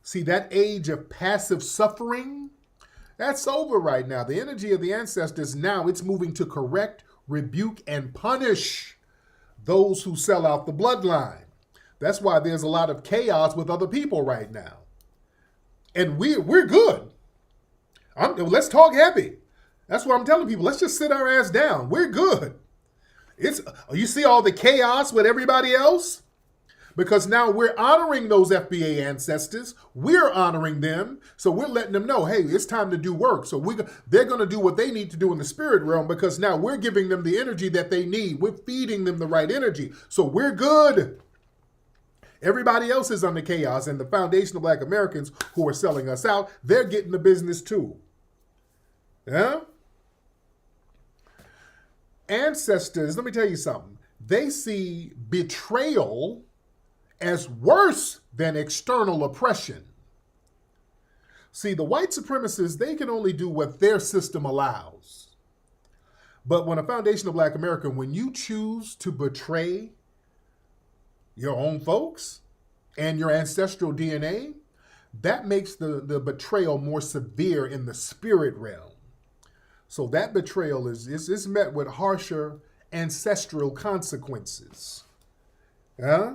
See, that age of passive suffering, that's over right now. The energy of the ancestors now, it's moving to correct, rebuke, and punish those who sell out the bloodline. That's why there's a lot of chaos with other people right now. And we're good. Let's talk happy. That's what I'm telling people. Let's just sit our ass down. We're good. You see all the chaos with everybody else? Because now we're honoring those FBA ancestors. We're honoring them. So we're letting them know, hey, it's time to do work. So they're going to do what they need to do in the spirit realm because now we're giving them the energy that they need. We're feeding them the right energy. So we're good. Everybody else is under chaos, and the foundational Black Americans who are selling us out, they're getting the business too. Yeah? Ancestors, let me tell you something. They see betrayal as worse than external oppression. See, the white supremacists, they can only do what their system allows. But when a foundational Black American, when you choose to betray your own folks and your ancestral DNA, that makes the betrayal more severe in the spirit realm. So that betrayal is met with harsher ancestral consequences. Huh?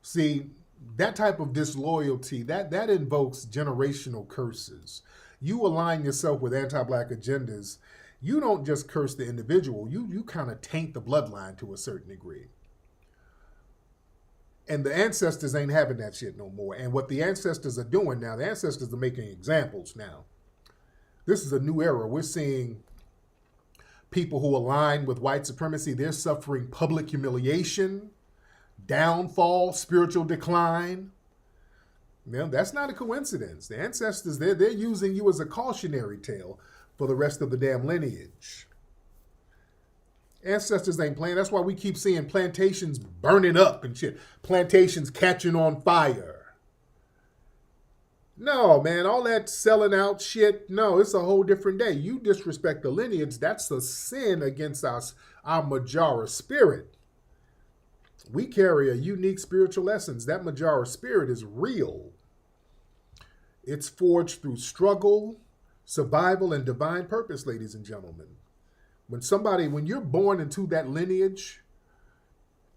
See, that type of disloyalty, that invokes generational curses. You align yourself with anti-Black agendas, you don't just curse the individual, you kind of taint the bloodline to a certain degree. And the ancestors ain't having that shit no more. And what the ancestors are doing now, the ancestors are making examples now. This is a new era. We're seeing people who align with white supremacy, they're suffering public humiliation, downfall, spiritual decline. That's not a coincidence. The ancestors, they're using you as a cautionary tale for the rest of the damn lineage. Ancestors ain't playing. That's why we keep seeing plantations burning up and shit. Plantations catching on fire. No, man, all that selling out shit, no, it's a whole different day. You disrespect the lineage, that's a sin against our Majara spirit. We carry a unique spiritual essence. That Majara spirit is real. It's forged through struggle, survival, and divine purpose, ladies and gentlemen. When you're born into that lineage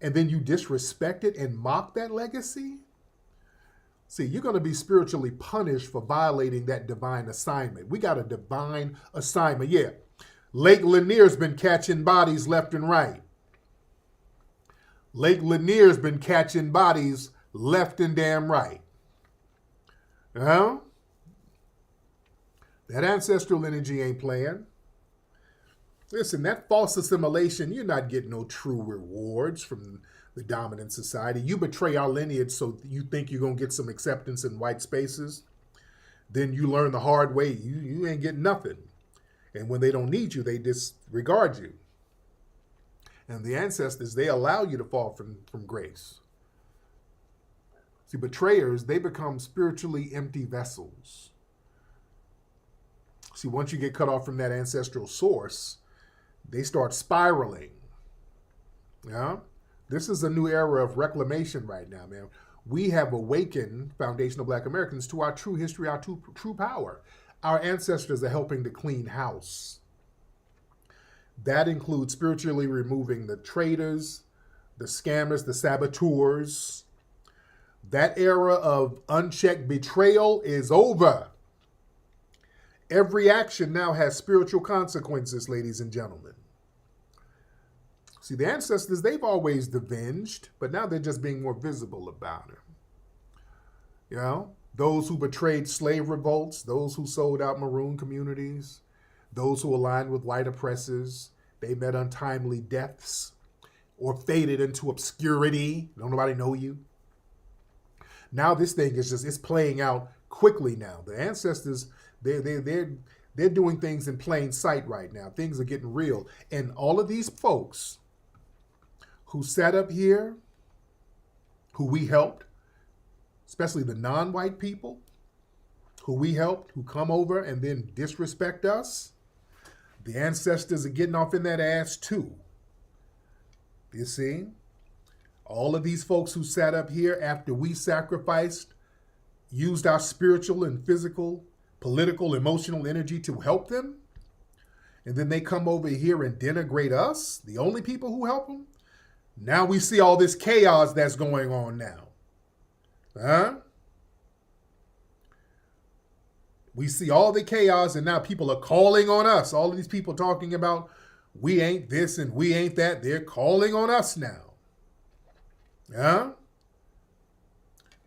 and then you disrespect it and mock that legacy, see, you're going to be spiritually punished for violating that divine assignment. We got a divine assignment. Yeah, Lake Lanier's been catching bodies left and right. Lake Lanier's been catching bodies left and damn right. That ancestral energy ain't playing. Listen, that false assimilation, you're not getting no true rewards from the dominant society. You betray our lineage so you think you're going to get some acceptance in white spaces. Then you learn the hard way. You ain't getting nothing. And when they don't need you, they disregard you. And the ancestors, they allow you to fall from grace. See, betrayers, they become spiritually empty vessels. See, once you get cut off from that ancestral source, they start spiraling. Yeah? This is a new era of reclamation right now, man. We have awakened foundational Black Americans to our true history, our true power. Our ancestors are helping to clean house. That includes spiritually removing the traitors, the scammers, the saboteurs. That era of unchecked betrayal is over. Every action now has spiritual consequences, ladies and gentlemen. See, the ancestors, they've always avenged, but now they're just being more visible about it. You know, those who betrayed slave revolts, those who sold out maroon communities, those who aligned with white oppressors, they met untimely deaths or faded into obscurity. Don't nobody know you. Now this thing is just, it's playing out quickly now. The ancestors, they're doing things in plain sight right now. Things are getting real. And all of these folks who sat up here, who we helped, especially the non-white people, who we helped, who come over and then disrespect us, the ancestors are getting off in that ass too. You see? All of these folks who sat up here after we sacrificed, used our spiritual and physical, political, emotional energy to help them, and then they come over here and denigrate us, the only people who help them. Now we see all this chaos that's going on now. Huh? We see all the chaos, and now people are calling on us. All of these people talking about we ain't this and we ain't that. They're calling on us now. Huh?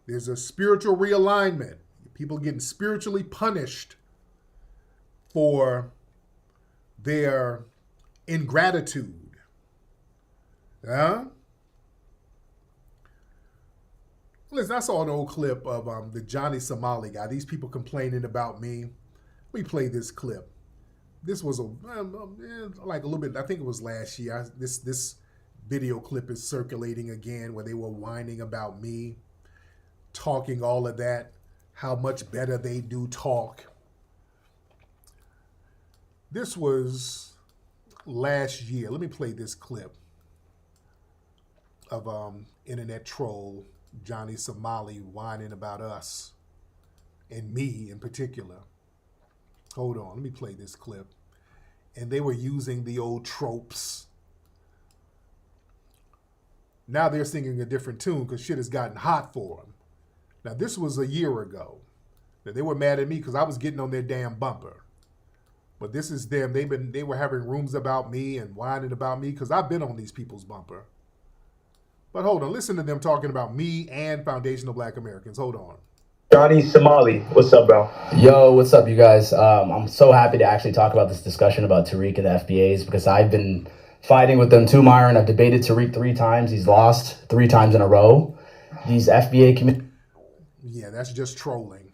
There's a spiritual realignment. People getting spiritually punished for their ingratitude. Huh? Listen, I saw an old clip of the Johnny Somali guy. These people complaining about me. Let me play this clip. This was like a little bit, I think it was last year. This video clip is circulating again where they were whining about me, talking all of that, how much better they do talk. This was last year. Let me play this clip of internet troll Johnny Somali whining about us and me in particular. Hold on, let me play this clip. And they were using the old tropes. Now they're singing a different tune because shit has gotten hot for them. Now this was a year ago. Now, they were mad at me because I was getting on their damn bumper. But this is them. They were having rooms about me and whining about me because I've been on these people's bumper. But hold on, listen to them talking about me and foundational Black Americans. Hold on. Johnny Somali, what's up, bro? Yo, what's up, you guys? I'm so happy to actually talk about this discussion about Tariq and the FBAs because I've been fighting with them too, Myron. I've debated Tariq 3 times. He's lost 3 times in a row. These FBA committee. Yeah, that's just trolling.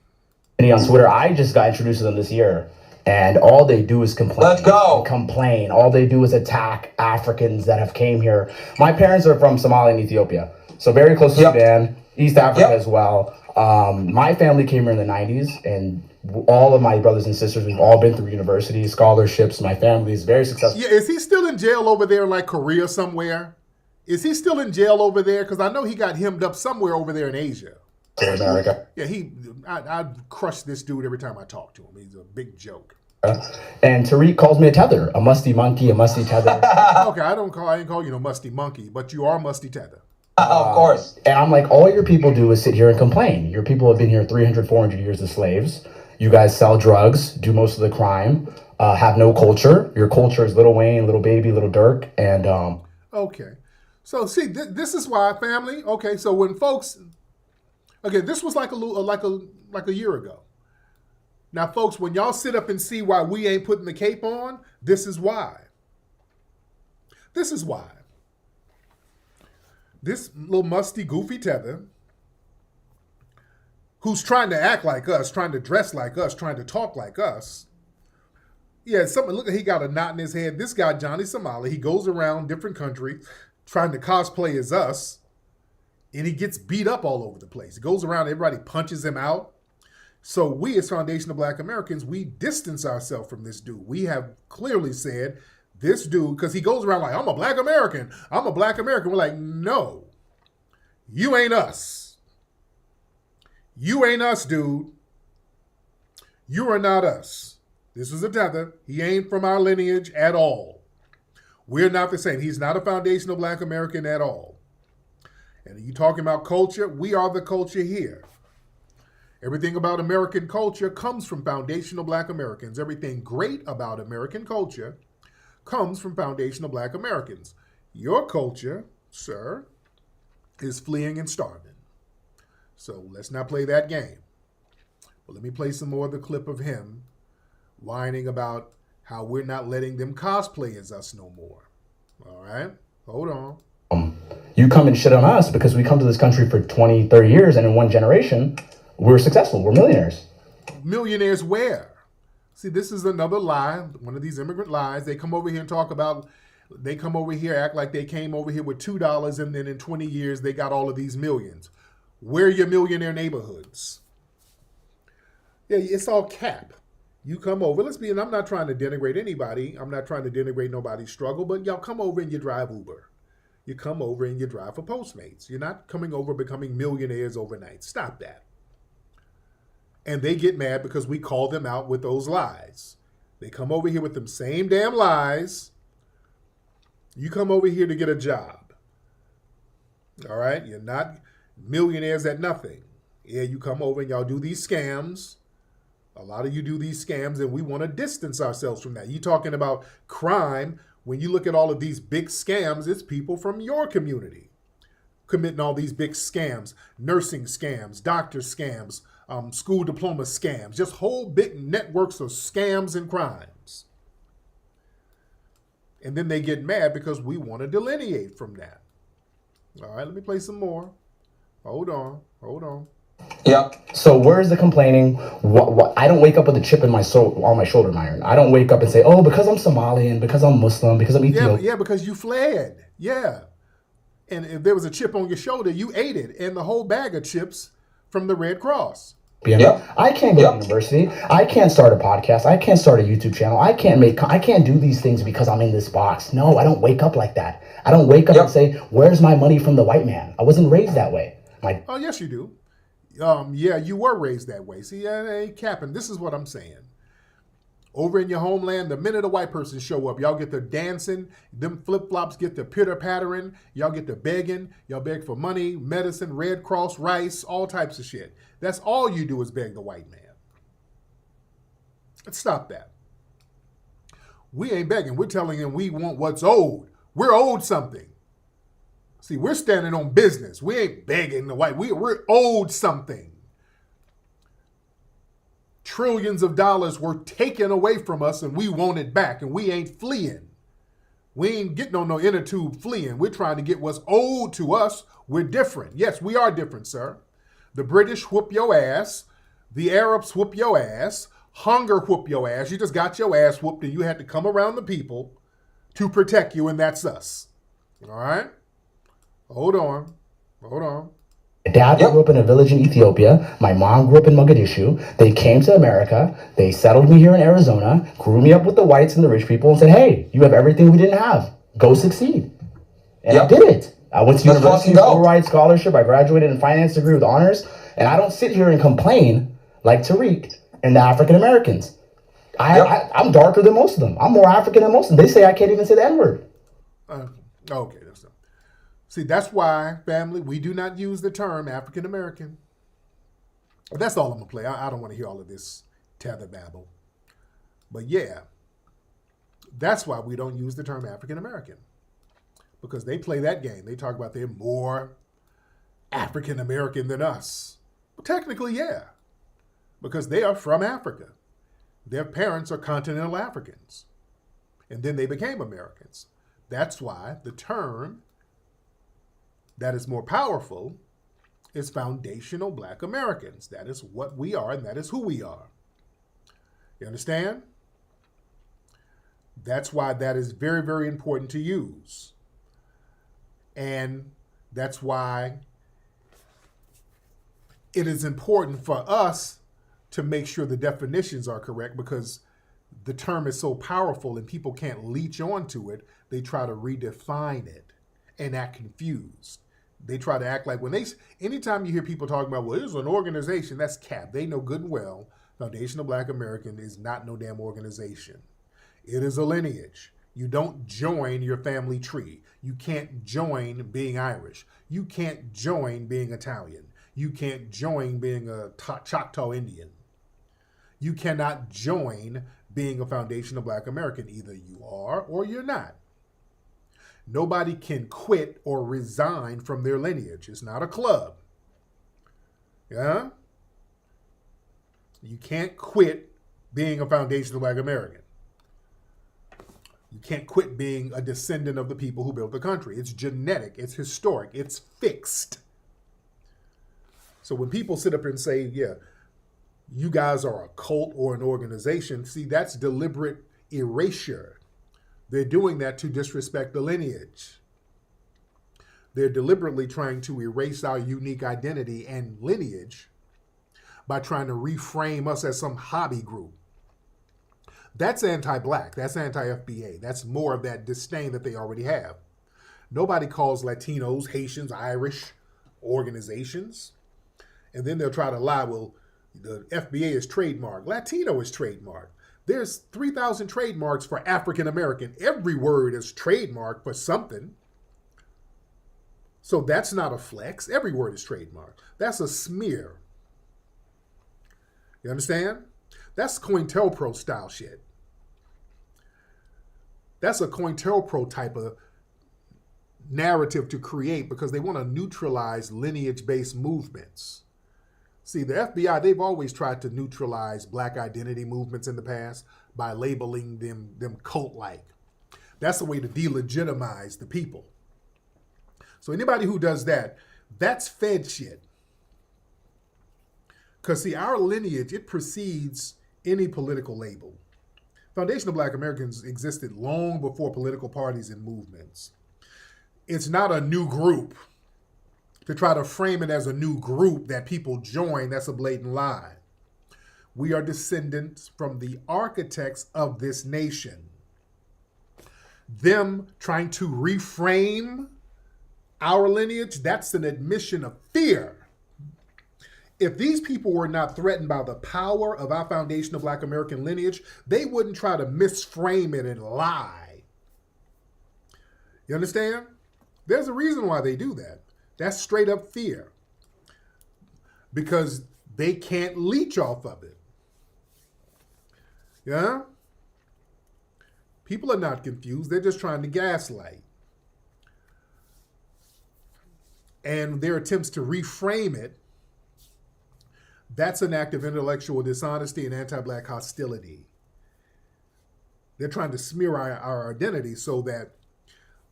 On Twitter, I just got introduced to them this year. And all they do is complain. Let's go. Complain. All they do is attack Africans that have came here. My parents are from Somalia and Ethiopia. So very close to Sudan, East Africa as well. My family came here in the 90s, and all of my brothers and sisters, we've all been through university, scholarships. My family is very successful. Yeah, is he still in jail over there in like Korea somewhere? Is he still in jail over there? Because I know he got hemmed up somewhere over there in Asia. America. Yeah, I'd crush this dude every time I talk to him. He's a big joke. And Tariq calls me a tether, a musty monkey, a musty tether. Okay, I ain't call you no musty monkey, but you are musty tether. Of course. And I'm like, all your people do is sit here and complain. Your people have been here 300, 400 years as slaves. You guys sell drugs, do most of the crime, have no culture. Your culture is Lil Wayne, Lil Baby, Lil Durk, and Okay, so see, this is why, family. Okay, so when folks, okay, this was like a year ago. Now, folks, when y'all sit up and see why we ain't putting the cape on, this is why. This is why. This little musty, goofy tether, who's trying to act like us, trying to dress like us, trying to talk like us. Yeah, look, he got a knot in his head. This guy, Johnny Somali, he goes around different countries trying to cosplay as us. And he gets beat up all over the place. He goes around, everybody punches him out. So we as Foundation of Black Americans, we distance ourselves from this dude. We have clearly said this dude, because he goes around like, I'm a Black American. I'm a Black American. We're like, no, you ain't us. You ain't us, dude. You are not us. This is a tether. He ain't from our lineage at all. We're not the same. He's not a foundational Black American at all. And you talking about culture? We are the culture here. Everything about American culture comes from foundational Black Americans. Everything great about American culture comes from foundational Black Americans. Your culture, sir, is fleeing and starving. So let's not play that game. But let me play some more of the clip of him whining about how we're not letting them cosplay as us no more. All right? Hold on. You come and shit on us because we come to this country for 20, 30 years, and in one generation, we're successful. We're millionaires. Millionaires where? See, this is another lie, one of these immigrant lies. They come over here and talk about, they come over here, act like they came over here with $2, and then in 20 years, they got all of these millions. Where are your millionaire neighborhoods? Yeah, it's all cap. You come over, and I'm not trying to denigrate anybody. I'm not trying to denigrate nobody's struggle, but y'all come over and you drive Uber. You come over and you drive for Postmates. You're not coming over becoming millionaires overnight. Stop that. And they get mad because we call them out with those lies. They come over here with them same damn lies. You come over here to get a job. All right? You're not millionaires at nothing. Yeah, you come over and y'all do these scams. A lot of you do these scams, and we want to distance ourselves from that. You talking about crime. When you look at all of these big scams, it's people from your community committing all these big scams, nursing scams, doctor scams, school diploma scams, just whole big networks of scams and crimes. And then they get mad because we want to delineate from that. All right, let me play some more. Hold on. Yep. So where's the complaining? What? I don't wake up with a chip in my soul on my shoulder, Myron. I don't wake up and say, oh, because I'm Somalian, because I'm Muslim, because I'm Ethiopian. Yeah, because you fled. Yeah. And if there was a chip on your shoulder, you ate it. And the whole bag of chips from the Red Cross. Yep. I can't go to university. I can't start a podcast. I can't start a YouTube channel. I can't do these things because I'm in this box. No, I don't wake up like that. I don't wake up and say, where's my money from the white man? I wasn't raised that way. Oh, yes, you do. Yeah, you were raised that way. See, I ain't capping. This is what I'm saying. Over in your homeland, the minute a white person show up, y'all get the dancing, them flip-flops get the pitter-pattering, y'all get the begging, y'all beg for money, medicine, Red Cross, rice, all types of shit. That's all you do is beg the white man. Let's stop that. We ain't begging. We're telling him we want what's owed. We're owed something. See, we're standing on business. We ain't begging the white. We're owed something. Trillions of dollars were taken away from us and we want it back, and we ain't fleeing. We ain't getting on no inner tube fleeing. We're trying to get what's owed to us. We're different. Yes, we are different, sir. The British whoop your ass. The Arabs whoop your ass. Hunger whoop your ass. You just got your ass whooped and you had to come around the people to protect you, and that's us. All right? Hold on. My dad grew up in a village in Ethiopia. My mom grew up in Mogadishu. They came to America. They settled me here in Arizona, grew me up with the whites and the rich people, and said, hey, you have everything we didn't have. Go succeed. And I did it. I went to university, full-ride scholarship. I graduated in finance degree with honors. And I don't sit here and complain like Tariq and the African Americans. I'm darker than most of them. I'm more African than most of them. They say I can't even say the N-word. Okay, that's not. See, that's why, family, we do not use the term African American. That's all I'm going to play. I don't want to hear all of this tether babble. But yeah, that's why we don't use the term African American. Because they play that game. They talk about they're more African American than us. Well, technically, yeah. Because they are from Africa. Their parents are continental Africans. And then they became Americans. That's why the term that is more powerful is foundational Black Americans. That is what we are, and that is who we are. You understand? That's why that is very, very important to use. And that's why it is important for us to make sure the definitions are correct, because the term is so powerful and people can't leech onto it. They try to redefine it and act confused. They try to act like anytime you hear people talking about, well, it's an organization, that's cap. They know good and well Foundation of Black American is not no damn organization. It is a lineage. You don't join your family tree. You can't join being Irish. You can't join being Italian. You can't join being a Choctaw Indian. You cannot join being a Foundation of Black American. Either you are or you're not. Nobody can quit or resign from their lineage. It's not a club. Yeah? You can't quit being a Foundation of Black American. You can't quit being a descendant of the people who built the country. It's genetic. It's historic. It's fixed. So when people sit up and say, yeah, you guys are a cult or an organization, see, that's deliberate erasure. They're doing that to disrespect the lineage. They're deliberately trying to erase our unique identity and lineage by trying to reframe us as some hobby group. That's anti-Black. That's anti-FBA. That's more of that disdain that they already have. Nobody calls Latinos, Haitians, Irish organizations. And then they'll try to lie, well, the FBA is trademarked. Latino is trademarked. There's 3,000 trademarks for African American. Every word is trademarked for something. So that's not a flex. Every word is trademarked. That's a smear. You understand? That's COINTELPRO style shit. That's a COINTELPRO type of narrative to create because they want to neutralize lineage-based movements. See, the FBI, they've always tried to neutralize Black identity movements in the past by labeling them cult-like. That's a way to delegitimize the people. So anybody who does that, that's Fed shit. Because, see, our lineage, it precedes any political label. Foundation of Black Americans existed long before political parties and movements. It's not a new group. To try to frame it as a new group that people join, that's a blatant lie. We are descendants from the architects of this nation. Them trying to reframe our lineage, that's an admission of fear. If these people were not threatened by the power of our Foundation of Black American lineage, they wouldn't try to misframe it and lie. You understand? There's a reason why they do that. That's straight up fear. Because they can't leech off of it. Yeah? People are not confused. They're just trying to gaslight. And their attempts to reframe it, that's an act of intellectual dishonesty and anti-Black hostility. They're trying to smear our identity so that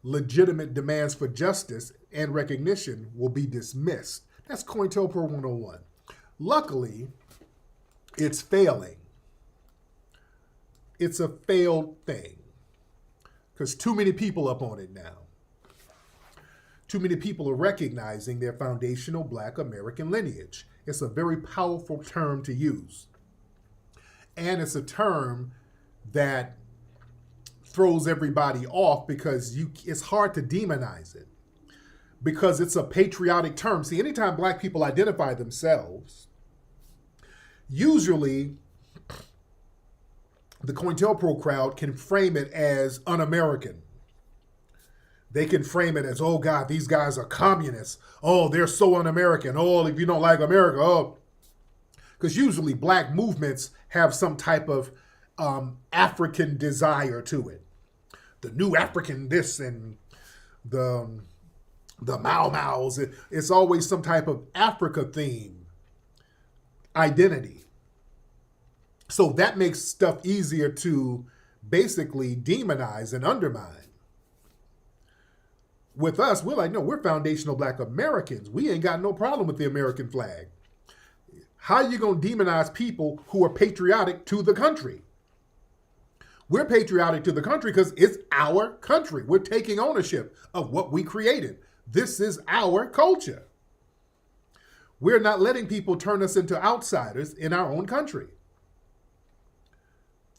legitimate demands for justice and recognition will be dismissed. That's COINTELPRO 101. Luckily, it's failing. It's a failed thing because too many people up on it now. Too many people are recognizing their foundational Black American lineage. It's a very powerful term to use. And it's a term that throws everybody off because it's hard to demonize it. Because it's a patriotic term. See, anytime Black people identify themselves, usually the COINTELPRO crowd can frame it as un-American. They can frame it as, oh God, these guys are communists. Oh, they're so un-American. Oh, if you don't like America, oh. Because usually Black movements have some type of African desire to it. The new African this and the Mau Maus. It's always some type of Africa theme identity. So that makes stuff easier to basically demonize and undermine. With us, we're like, no, we're foundational Black Americans. We ain't got no problem with the American flag. How are you going to demonize people who are patriotic to the country? We're patriotic to the country because it's our country. We're taking ownership of what we created. This is our culture. We're not letting people turn us into outsiders in our own country.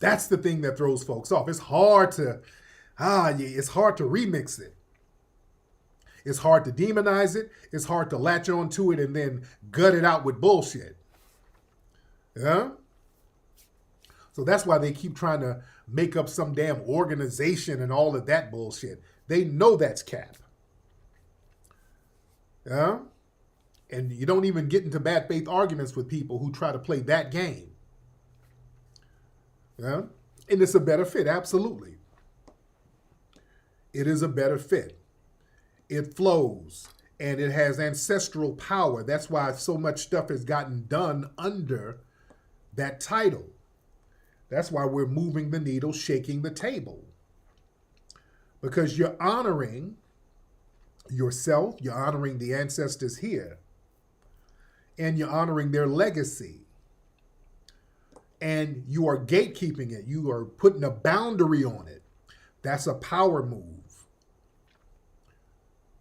That's the thing that throws folks off. It's hard to remix it. It's hard to demonize it. It's hard to latch onto it and then gut it out with bullshit. Yeah? So that's why they keep trying to make up some damn organization and all of that bullshit. They know that's cap. Yeah? And you don't even get into bad faith arguments with people who try to play that game. Yeah? And it's a better fit, absolutely. It is a better fit. It flows and it has ancestral power. That's why so much stuff has gotten done under that title. That's why we're moving the needle, shaking the table. Because you're honoring yourself, you're honoring the ancestors here, and you're honoring their legacy. And you are gatekeeping it. You are putting a boundary on it. That's a power move.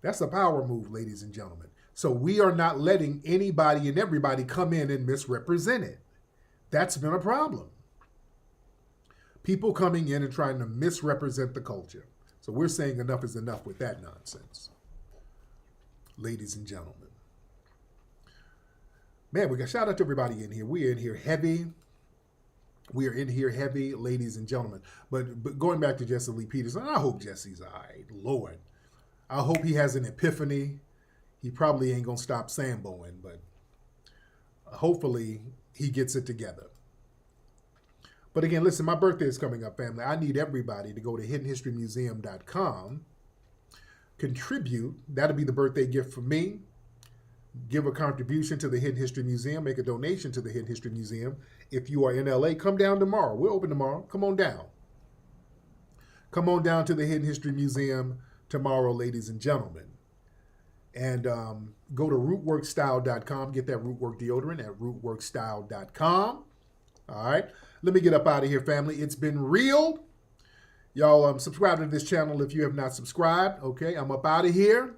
That's a power move, ladies and gentlemen. So we are not letting anybody and everybody come in and misrepresent it. That's been a problem. People coming in and trying to misrepresent the culture. So we're saying enough is enough with that nonsense. Ladies and gentlemen. Man, we got shout out to everybody in here. We're in here heavy. We are in here heavy, ladies and gentlemen. But going back to Jesse Lee Peterson, I hope Jesse's all right. Lord. I hope he has an epiphany. He probably ain't going to stop samboing, but hopefully he gets it together. But again, listen, my birthday is coming up, family. I need everybody to go to hiddenhistorymuseum.com, contribute. That'll be the birthday gift for me. Give a contribution to the Hidden History Museum. Make a donation to the Hidden History Museum. If you are in LA, come down tomorrow. We're open tomorrow. Come on down. Come on down to the Hidden History Museum tomorrow, ladies and gentlemen. And go to rootworkstyle.com. Get that Rootwork deodorant at rootworkstyle.com. All right. Let me get up out of here, family. It's been real. Y'all subscribe to this channel if you have not subscribed. Okay, I'm up out of here.